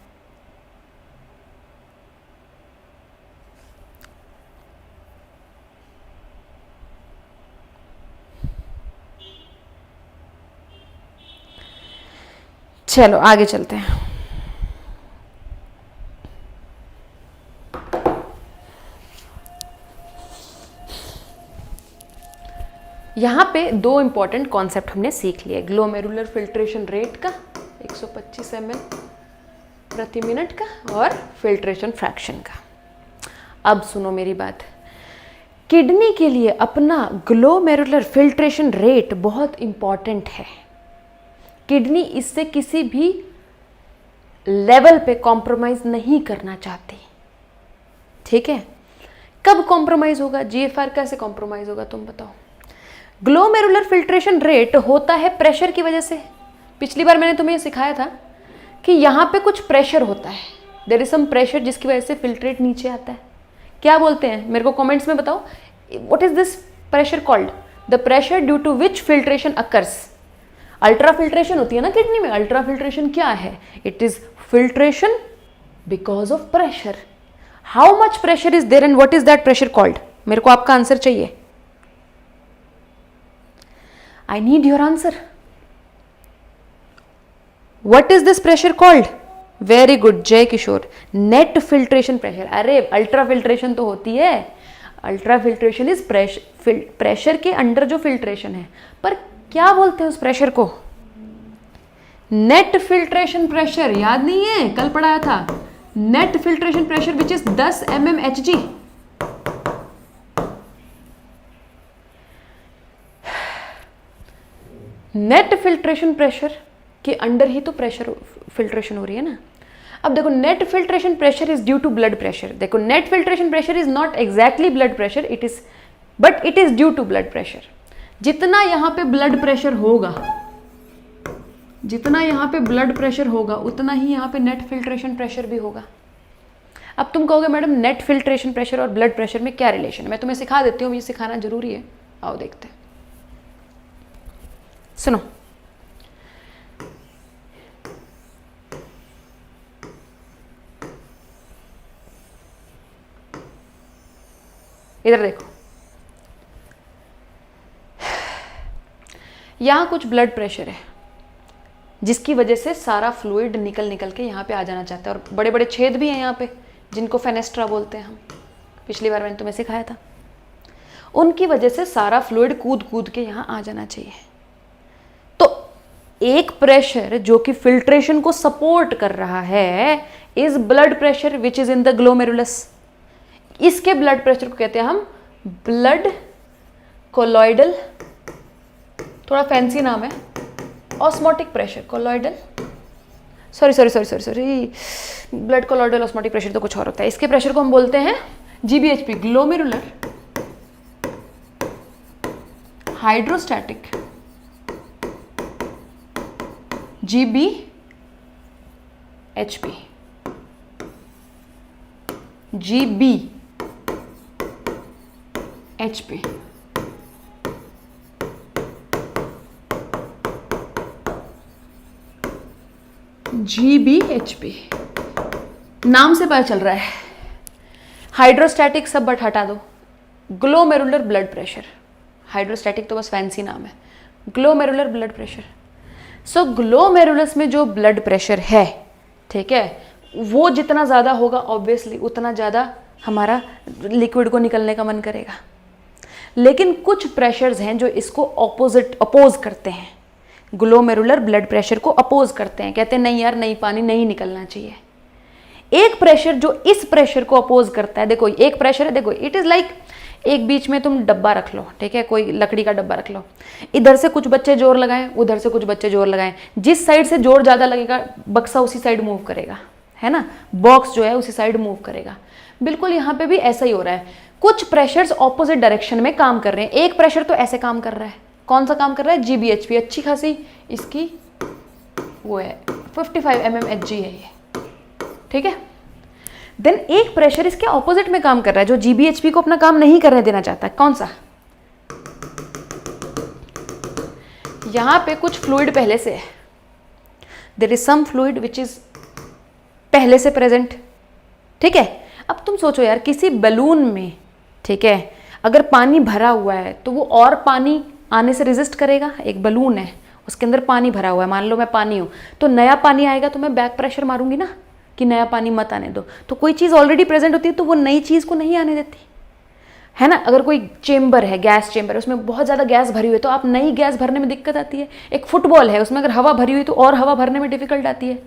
चलो आगे चलते हैं। यहाँ पे दो इंपॉर्टेंट कॉन्सेप्ट हमने सीख लिए, ग्लोमेरुलर फिल्ट्रेशन रेट का 125 ml प्रति मिनट का और फिल्ट्रेशन फ्रैक्शन का। अब सुनो मेरी बात, किडनी के लिए अपना ग्लोमेरुलर फिल्ट्रेशन रेट बहुत इंपॉर्टेंट है। किडनी इससे किसी भी लेवल पे कॉम्प्रोमाइज नहीं करना चाहती, ठीक है। कब कॉम्प्रोमाइज होगा? जीएफआर कैसे कॉम्प्रोमाइज होगा तुम बताओ? ग्लोमेरुलर फिल्ट्रेशन रेट होता है प्रेशर की वजह से। पिछली बार मैंने तुम्हें सिखाया था कि यहाँ पे कुछ प्रेशर होता है, देयर इज सम प्रेशर जिसकी वजह से फिल्ट्रेट नीचे आता है। क्या बोलते हैं मेरे को कमेंट्स में बताओ, what is this pressure called? The pressure due to which filtration occurs. Ultra filtration होती है ना किडनी में, अल्ट्रा फिल्ट्रेशन क्या है? It is filtration because of pressure. How much pressure is there and what is that pressure called? मेरे को आपका answer चाहिए, I need your answer. What is this pressure called? Very good, Jai Kishore. Net filtration pressure. अरे ultra filtration तो होती है, ultra filtration is pressure के under जो फिल्ट्रेशन है, पर क्या बोलते हैं उस प्रेशर को? Net filtration pressure. याद नहीं है, कल पढ़ाया था। Net filtration pressure which is 10 mmHg। Net filtration pressure के अंडर ही तो प्रेशर फिल्ट्रेशन हो रही है ना। अब देखो, net filtration pressure is due to blood pressure. देखो, net filtration pressure is not exactly blood pressure, it is but it is due to blood pressure. जितना यहाँ पे ब्लड प्रेशर होगा, जितना यहाँ पे ब्लड प्रेशर होगा, उतना ही यहाँ पे नेट फिल्ट्रेशन प्रेशर भी होगा। अब तुम कहोगे मैडम नेट फिल्ट्रेशन प्रेशर और ब्लड प्रेशर में क्या रिलेशन है? मैं तुम्हें सिखा देती हूँ, ये सिखाना जरूरी है। आओ देखते हैं, सुनो। इधर देखो, यहां कुछ ब्लड प्रेशर है जिसकी वजह से सारा फ्लूइड निकल के यहां पे आ जाना चाहता है, और बड़े बड़े छेद भी हैं यहां पे जिनको फेनेस्ट्रा बोलते हैं हम। पिछली बार मैंने तुम्हें सिखाया था। उनकी वजह से सारा फ्लूइड कूद के यहां आ जाना चाहिए। तो एक प्रेशर जो कि फिल्ट्रेशन को सपोर्ट कर रहा है is blood pressure which is in the glomerulus. इसके ब्लड प्रेशर को कहते हैं हम ब्लड कोलॉइडल, थोड़ा फैंसी नाम है, osmotic pressure. Colloidal, sorry, blood colloidal osmotic pressure तो कुछ और होता है। इसके प्रेशर को हम बोलते हैं जीबीएचपी, ग्लोमेरुलर हाइड्रोस्टैटिक GBHP। GBHP नाम से पता चल रहा है हाइड्रोस्टैटिक सब बट हटा दो, ग्लोमेरुलर ब्लड प्रेशर, हाइड्रोस्टैटिक तो बस फैंसी नाम है, ग्लोमेरुलर ब्लड प्रेशर। सो ग्लोमेरुलस में जो ब्लड प्रेशर है, ठीक है, वो जितना ज़्यादा होगा ऑब्वियसली उतना ज़्यादा हमारा लिक्विड को निकलने का मन करेगा। लेकिन कुछ प्रेशर्स हैं जो इसको अपोज करते हैं, ग्लोमेरुलर ब्लड प्रेशर को अपोज करते हैं, कहते हैं नहीं यार नहीं, पानी नहीं निकलना चाहिए। एक प्रेशर जो इस प्रेशर को अपोज करता है, देखो एक प्रेशर है, देखो इट इज लाइक एक बीच में तुम डब्बा रख लो, ठीक है, कोई लकड़ी का डब्बा रख लो, इधर से कुछ बच्चे जोर लगाएं, उधर से कुछ बच्चे जोर लगाएं, जिस साइड से जोर ज़्यादा लगेगा बक्सा उसी साइड मूव करेगा, है ना, बॉक्स जो है उसी साइड मूव करेगा। बिल्कुल यहाँ पे भी ऐसा ही हो रहा है, कुछ प्रेशर्स ऑपोजिट डायरेक्शन में काम कर रहे हैं। एक प्रेशर तो ऐसे काम कर रहा है, कौन सा काम कर रहा है, GBHP, अच्छी खासी इसकी वो है 55 mmHg है ये, ठीक है। देन एक प्रेशर इसके ऑपोजिट में काम कर रहा है जो GBHP को अपना काम नहीं करने देना चाहता है, कौन सा, यहां पे कुछ फ्लूइड पहले से है, there is some fluid which is पहले से प्रेजेंट, ठीक है। अब तुम सोचो यार, किसी बलून में, ठीक है, अगर पानी भरा हुआ है तो वो और पानी आने से रेजिस्ट करेगा। एक बलून है उसके अंदर पानी भरा हुआ है, मान लो मैं पानी हूं, तो नया पानी आएगा तो मैं बैक प्रेशर मारूंगी ना कि नया पानी मत आने दो। तो कोई चीज़ ऑलरेडी प्रेजेंट होती है तो वो नई चीज़ को नहीं आने देती, है ना। अगर कोई चेंबर है, गैस चेंबर है, उसमें बहुत ज़्यादा गैस भरी हुई है तो आप नई गैस भरने में दिक्कत आती है। एक फुटबॉल है, उसमें अगर हवा भरी हुई तो और हवा भरने में डिफिकल्ट आती है।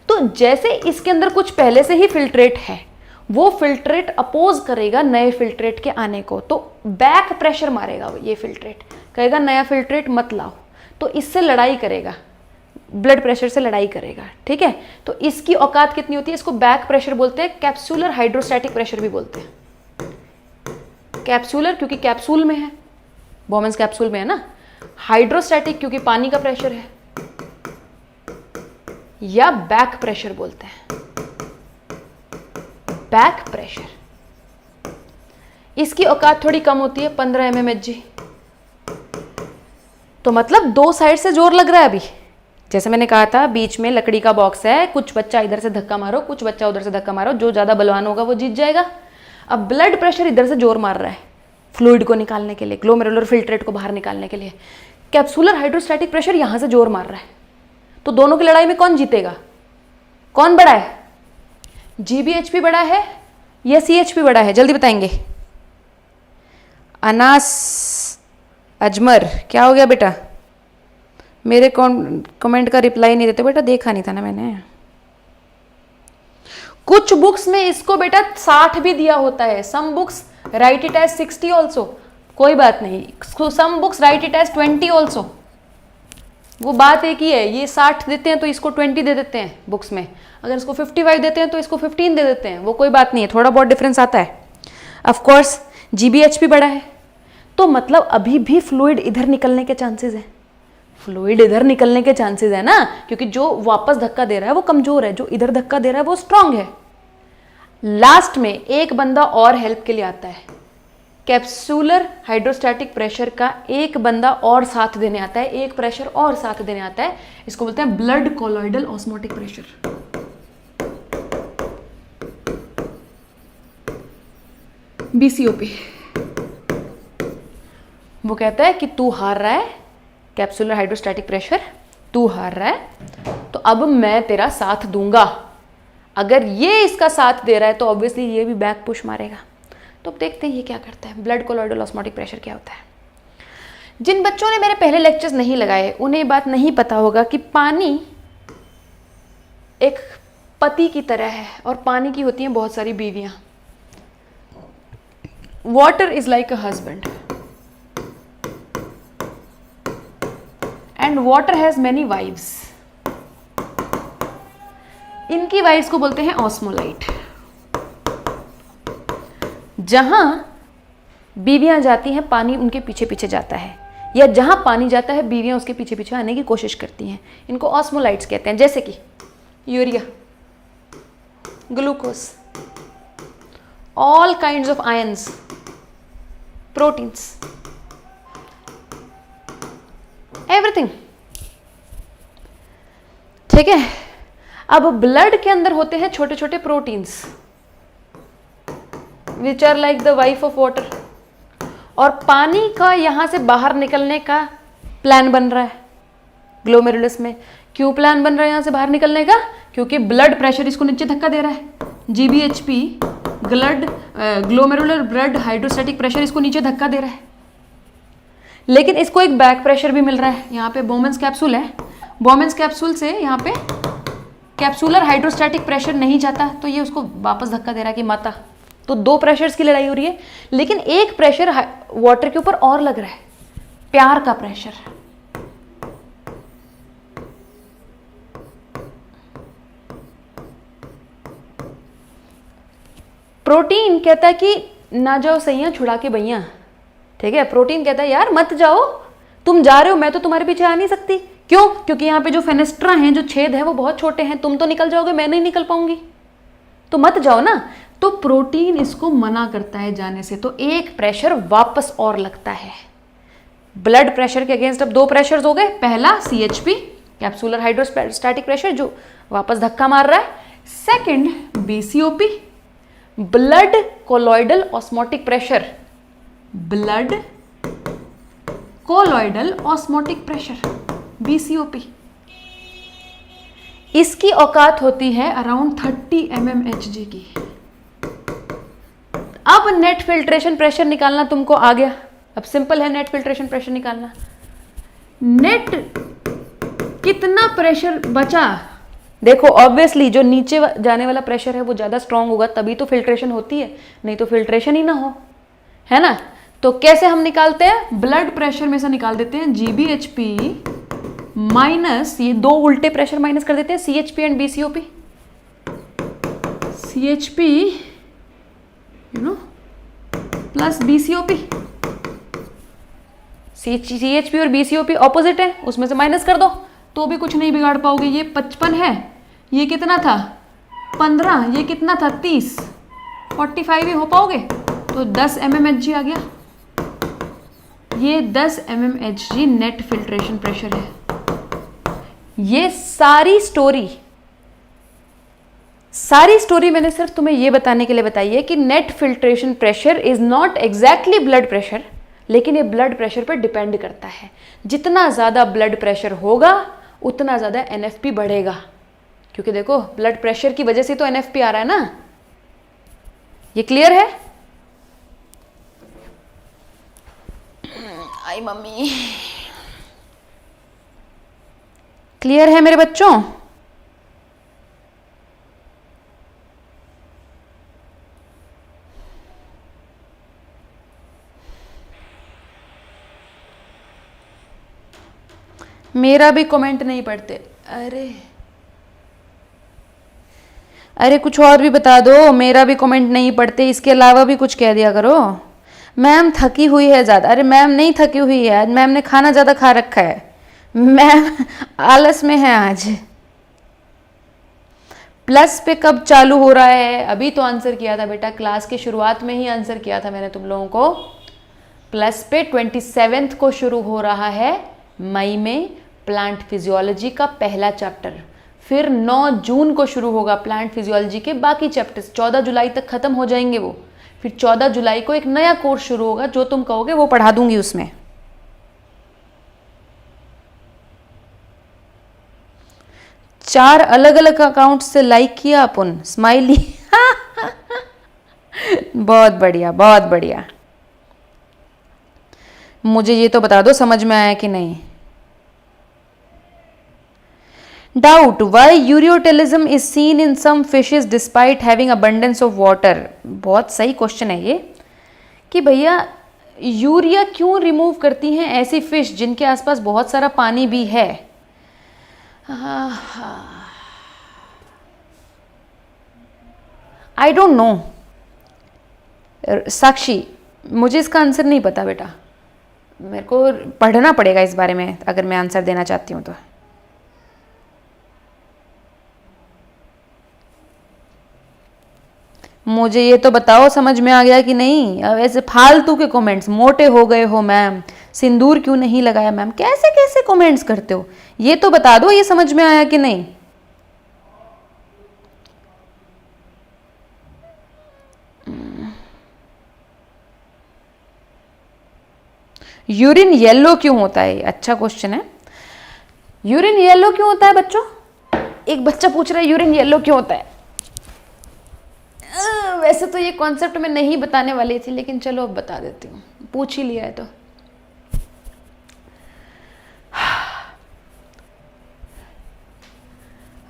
तो जैसे इसके अंदर कुछ पहले से ही फिल्ट्रेट है, वो फिल्ट्रेट अपोज करेगा नए फिल्ट्रेट के आने को, तो बैक प्रेशर मारेगा वो, ये फिल्ट्रेट कहेगा नया फिल्ट्रेट मत लाओ, तो इससे लड़ाई करेगा, ब्लड प्रेशर से लड़ाई करेगा, ठीक है। तो इसकी औकात कितनी होती है, इसको बैक प्रेशर बोलते हैं, कैप्सूलर हाइड्रोस्टैटिक प्रेशर भी बोलते हैं। कैप्सूलर क्योंकि कैप्सूल में है, बॉमन्स कैप्सूल में है ना, हाइड्रोस्टैटिक क्योंकि पानी का प्रेशर है, या बैक प्रेशर बोलते हैं, बैक प्रेशर। इसकी औकात थोड़ी कम होती है, 15 mmHg। तो मतलब दो साइड से जोर लग रहा है अभी, जैसे मैंने कहा था बीच में लकड़ी का बॉक्स है, कुछ बच्चा इधर से धक्का मारो, कुछ बच्चा उधर से धक्का मारो, जो ज़्यादा बलवान होगा वो जीत जाएगा। अब ब्लड प्रेशर इधर से जोर मार रहा है फ्लूइड को निकालने के लिए, ग्लोमेरुलर फिल्ट्रेट को बाहर निकालने के लिए, कैप्सूलर हाइड्रोस्टैटिक प्रेशर यहाँ से जोर मार रहा है। तो दोनों की लड़ाई में कौन जीतेगा, कौन बड़ा है, GBHP बड़ा है या CHP बड़ा है, जल्दी बताएंगे। अनास अजमर, क्या हो गया बेटा, मेरे कमेंट का रिप्लाई नहीं देते बेटा, देखा नहीं था ना मैंने। कुछ बुक्स में इसको बेटा 60 भी दिया होता है, some books write it as 60 also, कोई बात नहीं, some books write it as 20 also, वो बात एक ही है। ये 60 देते हैं तो इसको 20 दे देते हैं बुक्स में, अगर इसको 55 देते हैं तो इसको 15 दे देते हैं, वो कोई बात नहीं है, थोड़ा बहुत डिफरेंस आता है। ऑफ कोर्स GBHP बड़ा है, तो मतलब अभी भी फ्लूइड इधर निकलने के चांसेस हैं, फ्लूइड इधर निकलने के चांसेस है ना, क्योंकि जो वापस धक्का दे रहा है वो कमजोर है, जो इधर धक्का दे रहा है वो स्ट्रांग है। लास्ट में एक बंदा और हेल्प के लिए आता है, कैप्सूलर हाइड्रोस्टैटिक प्रेशर का एक बंदा और साथ देने आता है, एक प्रेशर और साथ देने आता है, इसको बोलते हैं blood colloidal osmotic pressure. BCOP। वो कहता है कि तू हार रहा है, कैप्सूलर हाइड्रोस्टैटिक प्रेशर, तू हार रहा है तो अब मैं तेरा साथ दूंगा। अगर ये इसका साथ दे रहा है तो ऑब्वियसली ये भी बैक पुश मारेगा। तो अब देखते हैं ये क्या करता है, ब्लड कोलॉइडल ऑस्मोटिक प्रेशर क्या होता है। जिन बच्चों ने मेरे पहले लेक्चर्स नहीं लगाए उन्हें ये बात नहीं पता होगा कि पानी एक पति की तरह है और पानी की होती हैं बहुत सारी बीवियां। Water is like a husband and water has many wives. इनकी वाइव्स को बोलते हैं ऑस्मोलाइट। जहां बीवियां जाती हैं पानी उनके पीछे पीछे जाता है, या जहां पानी जाता है बीवियां उसके पीछे पीछे आने की कोशिश करती हैं। इनको ऑस्मोलाइट्स कहते हैं, जैसे कि urea, glucose, all kinds of ions, proteins, everything, ठीक है। अब ब्लड के अंदर होते हैं छोटे छोटे proteins which are like the wife of water. और पानी का यहाँ से बाहर निकलने का प्लान बन रहा है ग्लोमेरुलस में। क्यों प्लान बन रहा है यहाँ से बाहर निकलने का? क्योंकि ब्लड प्रेशर इसको नीचे धक्का दे रहा है। GBHP glomerular blood hydrostatic pressure इसको नीचे धक्का दे रहा है। लेकिन इसको एक बैक प्रेशर भी मिल रहा है। यहाँ पे बोमेंस कैप्सूल है, बोमेंस कैप्सूल से यहाँ पे कैप्सूलर हाइड्रोस्टैटिक प्रेशर नहीं जाता, तो ये उसको वापस धक्का दे रहा है कि माता। तो दो प्रेशर्स की लड़ाई हो रही है, लेकिन एक प्रेशर वाटर के ऊपर और लग रहा है, प्यार का प्रेशर। प्रोटीन कहता है कि ना जाओ सैया छुड़ा के भैया, ठीक है। प्रोटीन कहता है यार मत जाओ, तुम जा रहे हो, मैं तो तुम्हारे पीछे आ नहीं सकती। क्यों? क्योंकि यहाँ पे जो फेनेस्ट्रा हैं, जो छेद है वो बहुत छोटे हैं, तुम तो निकल जाओगे, मैं नहीं निकल पाऊंगी, तो मत जाओ ना। तो प्रोटीन इसको मना करता है जाने से, तो एक प्रेशर वापस और लगता है। ब्लड प्रेशर के अगेंस्ट अब दो प्रेशर हो गए। पहला CHP कैप्सूलर हाइड्रोस्टैटिक प्रेशर जो वापस धक्का मार रहा है। Second BCOP blood colloidal osmotic pressure, blood colloidal osmotic pressure BCOP। इसकी औकात होती है अराउंड 30 mmHg की। अब नेट फिल्ट्रेशन प्रेशर निकालना तुमको आ गया। अब सिंपल है नेट फिल्ट्रेशन प्रेशर निकालना। नेट कितना प्रेशर बचा? देखो ऑब्वियसली जो नीचे जाने वाला प्रेशर है वो ज़्यादा स्ट्रांग होगा, तभी तो फिल्ट्रेशन होती है, नहीं तो फिल्ट्रेशन ही ना हो, है ना। तो कैसे हम निकालते हैं? ब्लड प्रेशर में से निकाल देते हैं GBHP माइनस, ये दो उल्टे प्रेशर माइनस कर देते हैं, CHP and BCOP। CHP plus BCOP। CHP और BCOP ऑपोजिट है, उसमें से माइनस कर दो तो भी कुछ नहीं बिगाड़ पाओगे। ये 55 है, ये कितना था 15, ये कितना था 30, 45 ही हो पाओगे, तो 10 mmHg आ गया। ये 10 mmHg नेट फिल्ट्रेशन प्रेशर है। ये सारी स्टोरी मैंने सिर्फ तुम्हें ये बताने के लिए बताई है कि net filtration pressure is not exactly blood pressure, लेकिन ये ब्लड प्रेशर पर डिपेंड करता है। जितना ज़्यादा ब्लड प्रेशर होगा उतना ज़्यादा NFP बढ़ेगा, क्योंकि देखो ब्लड प्रेशर की वजह से तो NFP आ रहा है ना। ये क्लियर है? आई मम्मी, क्लियर है मेरे बच्चों? मेरा भी कमेंट नहीं पढ़ते। अरे कुछ और भी बता दो, मेरा भी कमेंट नहीं पढ़ते, इसके अलावा भी कुछ कह दिया करो। मैम थकी हुई है ज़्यादा। अरे मैम नहीं थकी हुई है, आज मैम ने खाना ज़्यादा खा रखा है, मैम आलस में है आज। प्लस पे कब चालू हो रहा है? अभी तो आंसर किया था बेटा, क्लास की शुरुआत में ही आंसर किया था मैंने तुम लोगों को। प्लस पे 27 को शुरू हो रहा है मई में प्लांट फिजियोलॉजी का पहला चैप्टर। फिर 9 जून को शुरू होगा प्लांट फिजियोलॉजी के बाकी चैप्टर्स। 14 जुलाई तक खत्म हो जाएंगे वो। फिर 14 जुलाई को एक नया कोर्स शुरू होगा, जो तुम कहोगे वो पढ़ा दूंगी उसमें। चार अलग अलग अकाउंट से लाइक किया अपन, स्माइली बहुत बढ़िया बहुत बढ़िया। मुझे ये तो बता दो समझ में आया कि नहीं। Doubt why ureotelism is seen in some fishes despite having abundance of water. बहुत सही क्वेश्चन है ये कि भैया यूरिया क्यों रिमूव करती हैं ऐसी फिश जिनके आसपास बहुत सारा पानी भी है। आई डोंट नो साक्षी, मुझे इसका आंसर नहीं पता बेटा, मेरे को पढ़ना पड़ेगा इस बारे में अगर मैं आंसर देना चाहती हूँ तो। मुझे ये तो बताओ समझ में आ गया कि नहीं। अब ऐसे फालतू के कमेंट्स, मोटे हो गए हो मैम, सिंदूर क्यों नहीं लगाया मैम, कैसे कैसे कमेंट्स करते हो, ये तो बता दो ये समझ में आया कि नहीं। यूरिन येलो क्यों होता है? अच्छा क्वेश्चन है। यूरिन येलो क्यों होता है बच्चों? एक बच्चा पूछ रहा है यूरिन येलो क्यों होता है। वैसे तो ये कॉन्सेप्ट मैं नहीं बताने वाली थी, लेकिन चलो अब बता देती हूँ, पूछ ही लिया है तो।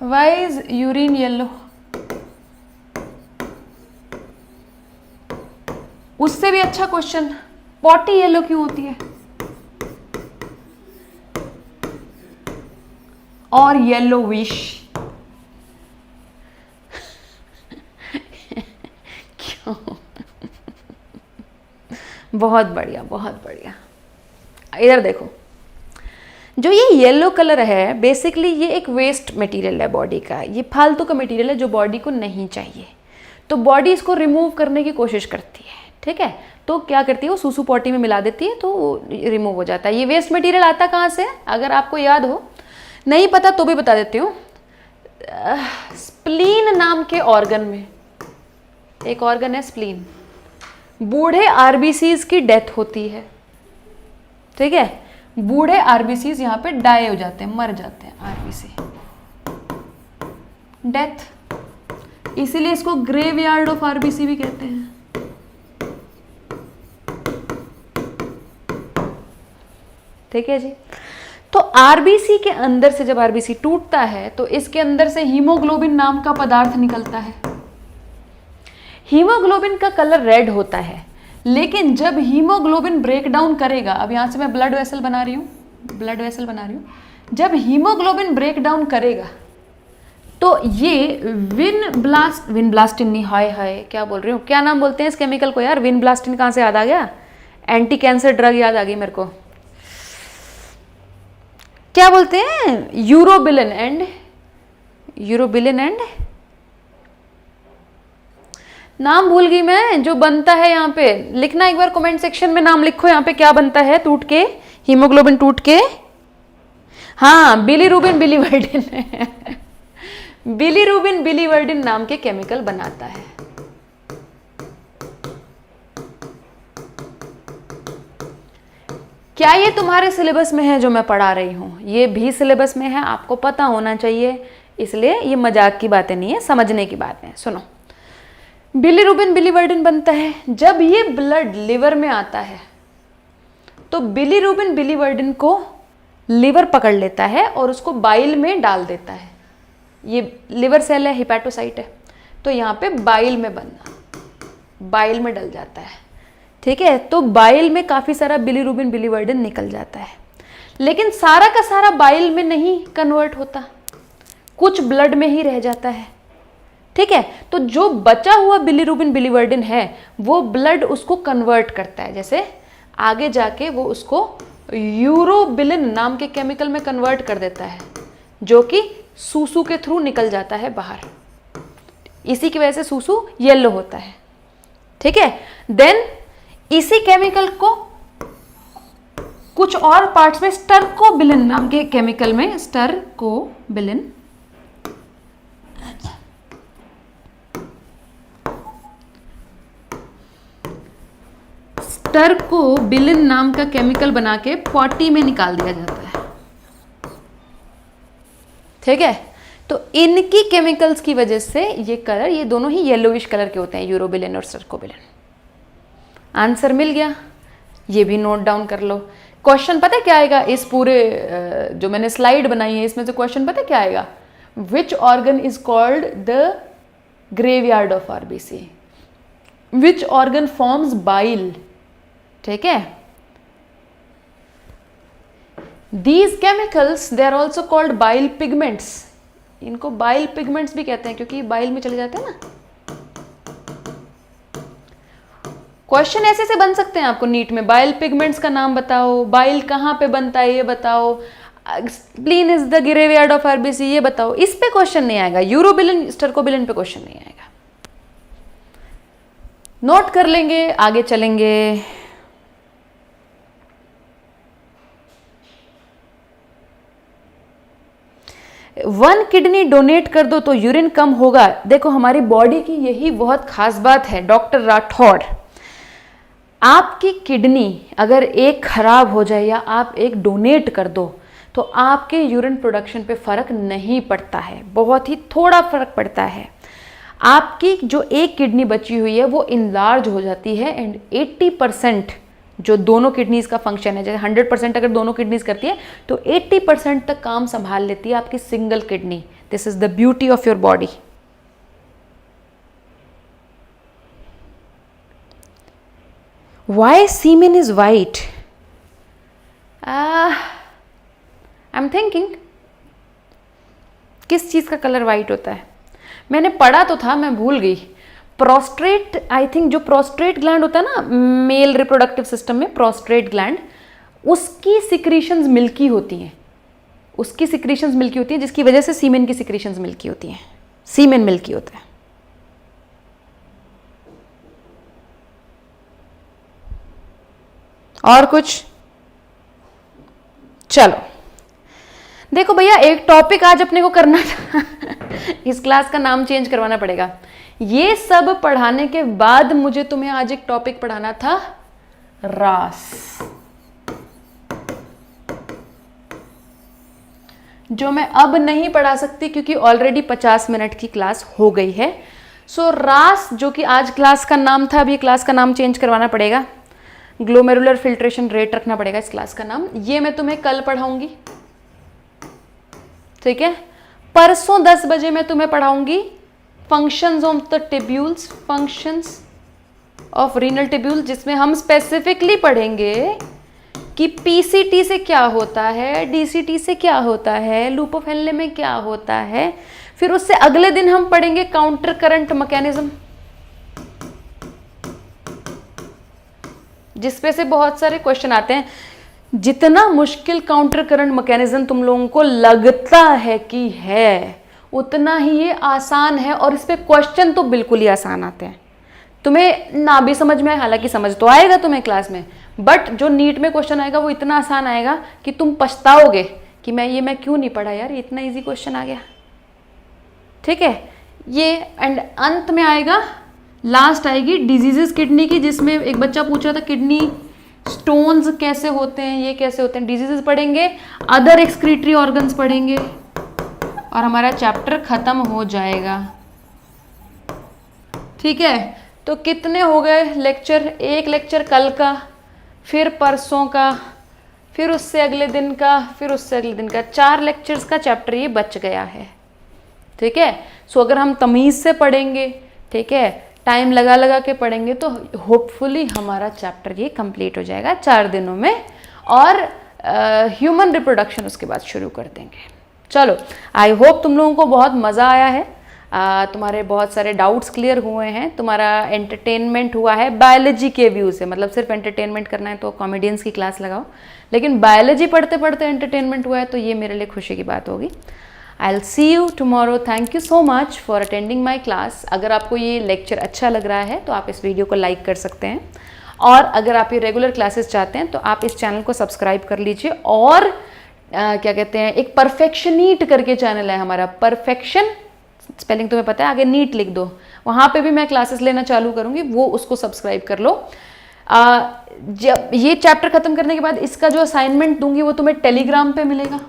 Why is urine yellow? उससे भी अच्छा क्वेश्चन, पॉटी येलो क्यों होती है? और येलोविश क्यों? बहुत बढ़िया, बहुत बढ़िया। इधर देखो, जो ये येलो कलर है बेसिकली ये एक वेस्ट मटेरियल है बॉडी का, ये फालतू का मटेरियल है जो बॉडी को नहीं चाहिए, तो बॉडी इसको रिमूव करने की कोशिश करती है, ठीक है। तो क्या करती है वो, सूसू पॉटी में मिला देती है तो रिमूव हो जाता है। ये वेस्ट मटेरियल आता कहाँ से, अगर आपको याद हो, नहीं पता तो भी बता देती हूँ। स्प्लीन नाम के ऑर्गन में, एक ऑर्गन है स्प्लीन, बूढ़े आरबीसीज की डेथ होती है, ठीक है। बूढ़े आरबीसीज यहाँ पे डाई हो जाते हैं, मर जाते हैं आरबीसी, डेथ, इसीलिए इसको ग्रेवयार्ड ऑफ आरबीसी भी कहते हैं। ठीक है जी। तो आरबीसी के अंदर से जब आरबीसी टूटता है तो इसके अंदर से हीमोग्लोबिन नाम का पदार्थ निकलता है। हीमोग्लोबिन का कलर रेड होता है, लेकिन जब हीमोग्लोबिन ब्रेक डाउन करेगा, अब यहां से मैं ब्लड वेसल बना रही हूं, जब हीमोग्लोबिन ब्रेक डाउन करेगा तो ये विनब्लास्टिन नहीं, हाय क्या बोल रही हूँ, क्या नाम बोलते हैं इस केमिकल को यार, विनब्लास्टिन कहाँ से याद आ गया, एंटी कैंसर ड्रग याद आ गई मेरे को, क्या बोलते हैं, यूरोबिलिन एंड नाम भूल गई मैं, जो बनता है यहाँ पे, लिखना एक बार कमेंट सेक्शन में, नाम लिखो यहाँ पे क्या बनता है टूट के, हीमोग्लोबिन टूट के, हाँ बिलीरुबिन बिलीवर्डिन बिलीरुबिन बिलीवर्डिन नाम के केमिकल बनाता है। क्या ये तुम्हारे सिलेबस में है जो मैं पढ़ा रही हूं? ये भी सिलेबस में है, आपको पता होना चाहिए, इसलिए ये मजाक की बातें नहीं है, समझने की बातें हैं। सुनो, बिलीरुबिन बिलीवर्डिन बनता है जब ये ब्लड लिवर में आता है, तो बिलीरुबिन बिलीवर्डिन को लिवर पकड़ लेता है और उसको बाइल में डाल देता है। ये लिवर सेल है, हिपैटोसाइट है, तो यहाँ पे बाइल में बाइल में डल जाता है, ठीक है। तो बाइल में काफ़ी सारा बिलीरुबिन बिलीवर्डिन निकल जाता है, लेकिन सारा का सारा बाइल में नहीं कन्वर्ट होता, कुछ ब्लड में ही रह जाता है, ठीक है। तो जो बचा हुआ बिलीरुबिन बिलीवर्डिन है वो ब्लड उसको कन्वर्ट करता है, जैसे आगे जाके वो उसको यूरोबिलिन नाम के केमिकल में कन्वर्ट कर देता है, जो कि सूसू के थ्रू निकल जाता है बाहर, इसी की वजह से सूसू येलो होता है, ठीक है। देन इसी केमिकल को कुछ और पार्ट्स में स्टर्कोबिलिन नाम के केमिकल में, स्टर्कोबिलिन नाम का केमिकल बना के पॉटी में निकाल दिया जाता है, ठीक है। तो इनकी केमिकल्स की वजह से ये कलर, ये दोनों ही येलोविश कलर के होते हैं, यूरोबिलिन और स्टर्कोबिलिन। आंसर मिल गया, ये भी नोट डाउन कर लो। क्वेश्चन पता है क्या आएगा इस पूरे जो मैंने स्लाइड बनाई है, इसमें से क्वेश्चन पता है क्या आएगा, which organ is called the graveyard of RBC, which organ forms bile, ठीक है। These chemicals they are also called bile pigments, इनको बाइल पिगमेंट्स भी कहते हैं क्योंकि बाइल में चले जाते हैं ना। क्वेश्चन ऐसे से बन सकते हैं आपको नीट में, बाइल पिगमेंट्स का नाम बताओ, बाइल कहाँ पे बनता है ये बताओ, spleen is the graveyard of RBC ये बताओ, इस पे क्वेश्चन नहीं आएगा, यूरोबिलिन स्टर्कोबिलिन पे क्वेश्चन नहीं आएगा। नोट कर लेंगे, आगे चलेंगे। वन किडनी डोनेट कर दो तो यूरिन कम होगा। देखो हमारी बॉडी की यही बहुत खास बात है डॉक्टर राठौड़, आपकी किडनी अगर एक खराब हो जाए या आप एक डोनेट कर दो तो आपके यूरिन प्रोडक्शन पे फर्क नहीं पड़ता है, बहुत ही थोड़ा फर्क पड़ता है। आपकी जो एक किडनी बची हुई है वो इनलार्ज हो जाती है एंड 80% जो दोनों किडनीज का फंक्शन है, जैसे 100% अगर दोनों किडनीज करती है तो 80% तक काम संभाल लेती है आपकी single kidney. This is the beauty of your body. Why semen is white? I'm thinking, किस चीज़ का कलर वाइट होता है? मैंने पढ़ा तो था, मैं भूल गई। प्रोस्टेट, आई थिंक जो प्रोस्टेट ग्लैंड होता है ना मेल रिप्रोडक्टिव सिस्टम में, प्रोस्टेट ग्लैंड, उसकी सिक्रीशंस मिल्की होती हैं, उसकी सिक्रीशंस मिल्की होती हैं जिसकी वजह से सीमेन की सिक्रीशंस मिल्की होती हैं, सीमेन मिल्की होता है। और कुछ? चलो देखो भैया, एक टॉपिक आज अपने को करना था इस क्लास का नाम चेंज करवाना पड़ेगा। ये सब पढ़ाने के बाद मुझे तुम्हें आज एक टॉपिक पढ़ाना था, रास, जो मैं अब नहीं पढ़ा सकती क्योंकि ऑलरेडी 50 मिनट की क्लास हो गई है। सो रास जो कि आज क्लास का नाम था, अभी क्लास का नाम चेंज करवाना पड़ेगा, ग्लोमेरुलर फिल्ट्रेशन रेट रखना पड़ेगा इस क्लास का नाम। ये मैं तुम्हें कल पढ़ाऊंगी, ठीक है। परसों 10 बजे मैं तुम्हें पढ़ाऊंगी functions of the tubules, functions of renal tubule, जिसमें हम स्पेसिफिकली पढ़ेंगे कि पीसीटी से क्या होता है, डीसीटी से क्या होता है, लूप ऑफ हेनले में क्या होता है। फिर उससे अगले दिन हम पढ़ेंगे काउंटर करंट मैकेनिज्म, जिसपे से बहुत सारे क्वेश्चन आते हैं। जितना मुश्किल काउंटर करंट मैकेनिज्म तुम लोगों को लगता है कि है, उतना ही ये आसान है, और इस पे क्वेश्चन तो बिल्कुल ही आसान आते हैं। तुम्हें ना भी समझ में आए, हालांकि समझ तो आएगा तुम्हें क्लास में, बट जो नीट में क्वेश्चन आएगा वो इतना आसान आएगा कि तुम पछताओगे कि मैं क्यों नहीं पढ़ा यार, इतना इजी क्वेश्चन आ गया, ठीक है। ये एंड अंत में आएगा, लास्ट आएगी डिजीजेस किडनी की, जिसमें एक बच्चा पूछ रहा था किडनी स्टोन्स कैसे होते हैं, ये कैसे होते हैं, डिजीजेस पढ़ेंगे, अदर एक्सक्रीटरी ऑर्गन्स पढ़ेंगे और हमारा चैप्टर खत्म हो जाएगा, ठीक है। तो कितने हो गए लेक्चर? एक लेक्चर कल का, फिर परसों का, फिर उससे अगले दिन का, फिर उससे अगले दिन का, 4 लेक्चर्स का चैप्टर ये बच गया है, ठीक है। सो अगर हम तमीज़ से पढ़ेंगे, ठीक है, टाइम लगा लगा के पढ़ेंगे, तो होपफुली हमारा चैप्टर ये कंप्लीट हो जाएगा 4 दिनों में, और ह्यूमन रिप्रोडक्शन उसके बाद शुरू कर देंगे। चलो, आई होप तुम लोगों को बहुत मज़ा आया है, तुम्हारे बहुत सारे डाउट्स क्लियर हुए हैं, तुम्हारा एंटरटेनमेंट हुआ है बायोलॉजी के व्यू से। मतलब सिर्फ एंटरटेनमेंट करना है तो कॉमेडियंस की क्लास लगाओ, लेकिन बायोलॉजी पढ़ते पढ़ते एंटरटेनमेंट हुआ है तो ये मेरे लिए खुशी की बात होगी। I'll see you tomorrow. Thank you so much for attending my class. अगर आपको ये लेक्चर अच्छा लग रहा है तो आप इस वीडियो को लाइक कर सकते हैं, और अगर आप ये रेगुलर क्लासेस चाहते हैं तो आप इस चैनल को सब्सक्राइब कर लीजिए। और क्या कहते हैं, एक परफेक्शनीट करके चैनल है हमारा, परफेक्शन स्पेलिंग तुम्हें पता है, आगे नीट लिख दो, वहाँ पे भी मैं क्लासेस लेना चालू करूँगी, वो उसको सब्सक्राइब कर लो। जब ये चैप्टर खत्म करने के बाद इसका जो असाइनमेंट दूंगी वो तुम्हें टेलीग्राम पे मिलेगा।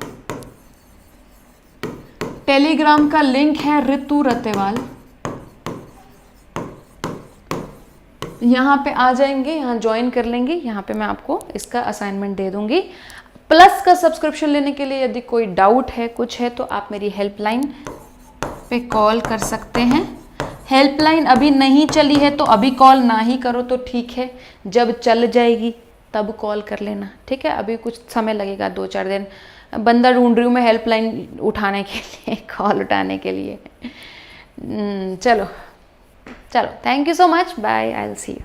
टेलीग्राम का लिंक है ऋतु रतेवाल, यहाँ पे आ जाएंगे, यहाँ ज्वाइन कर लेंगे, यहाँ पे मैं आपको इसका असाइनमेंट दे दूंगी। प्लस का सब्सक्रिप्शन लेने के लिए यदि कोई डाउट है, कुछ है, तो आप मेरी हेल्पलाइन पे कॉल कर सकते हैं। हेल्पलाइन अभी नहीं चली है तो अभी कॉल ना ही करो तो ठीक है, जब चल जाएगी तब कॉल कर लेना, ठीक है। अभी कुछ समय लगेगा, 2-4 दिन, बंदा ढूंढ रही हूँ मैं हेल्पलाइन उठाने के लिए, कॉल उठाने के लिए। चलो, thank you so much, bye, I will see you.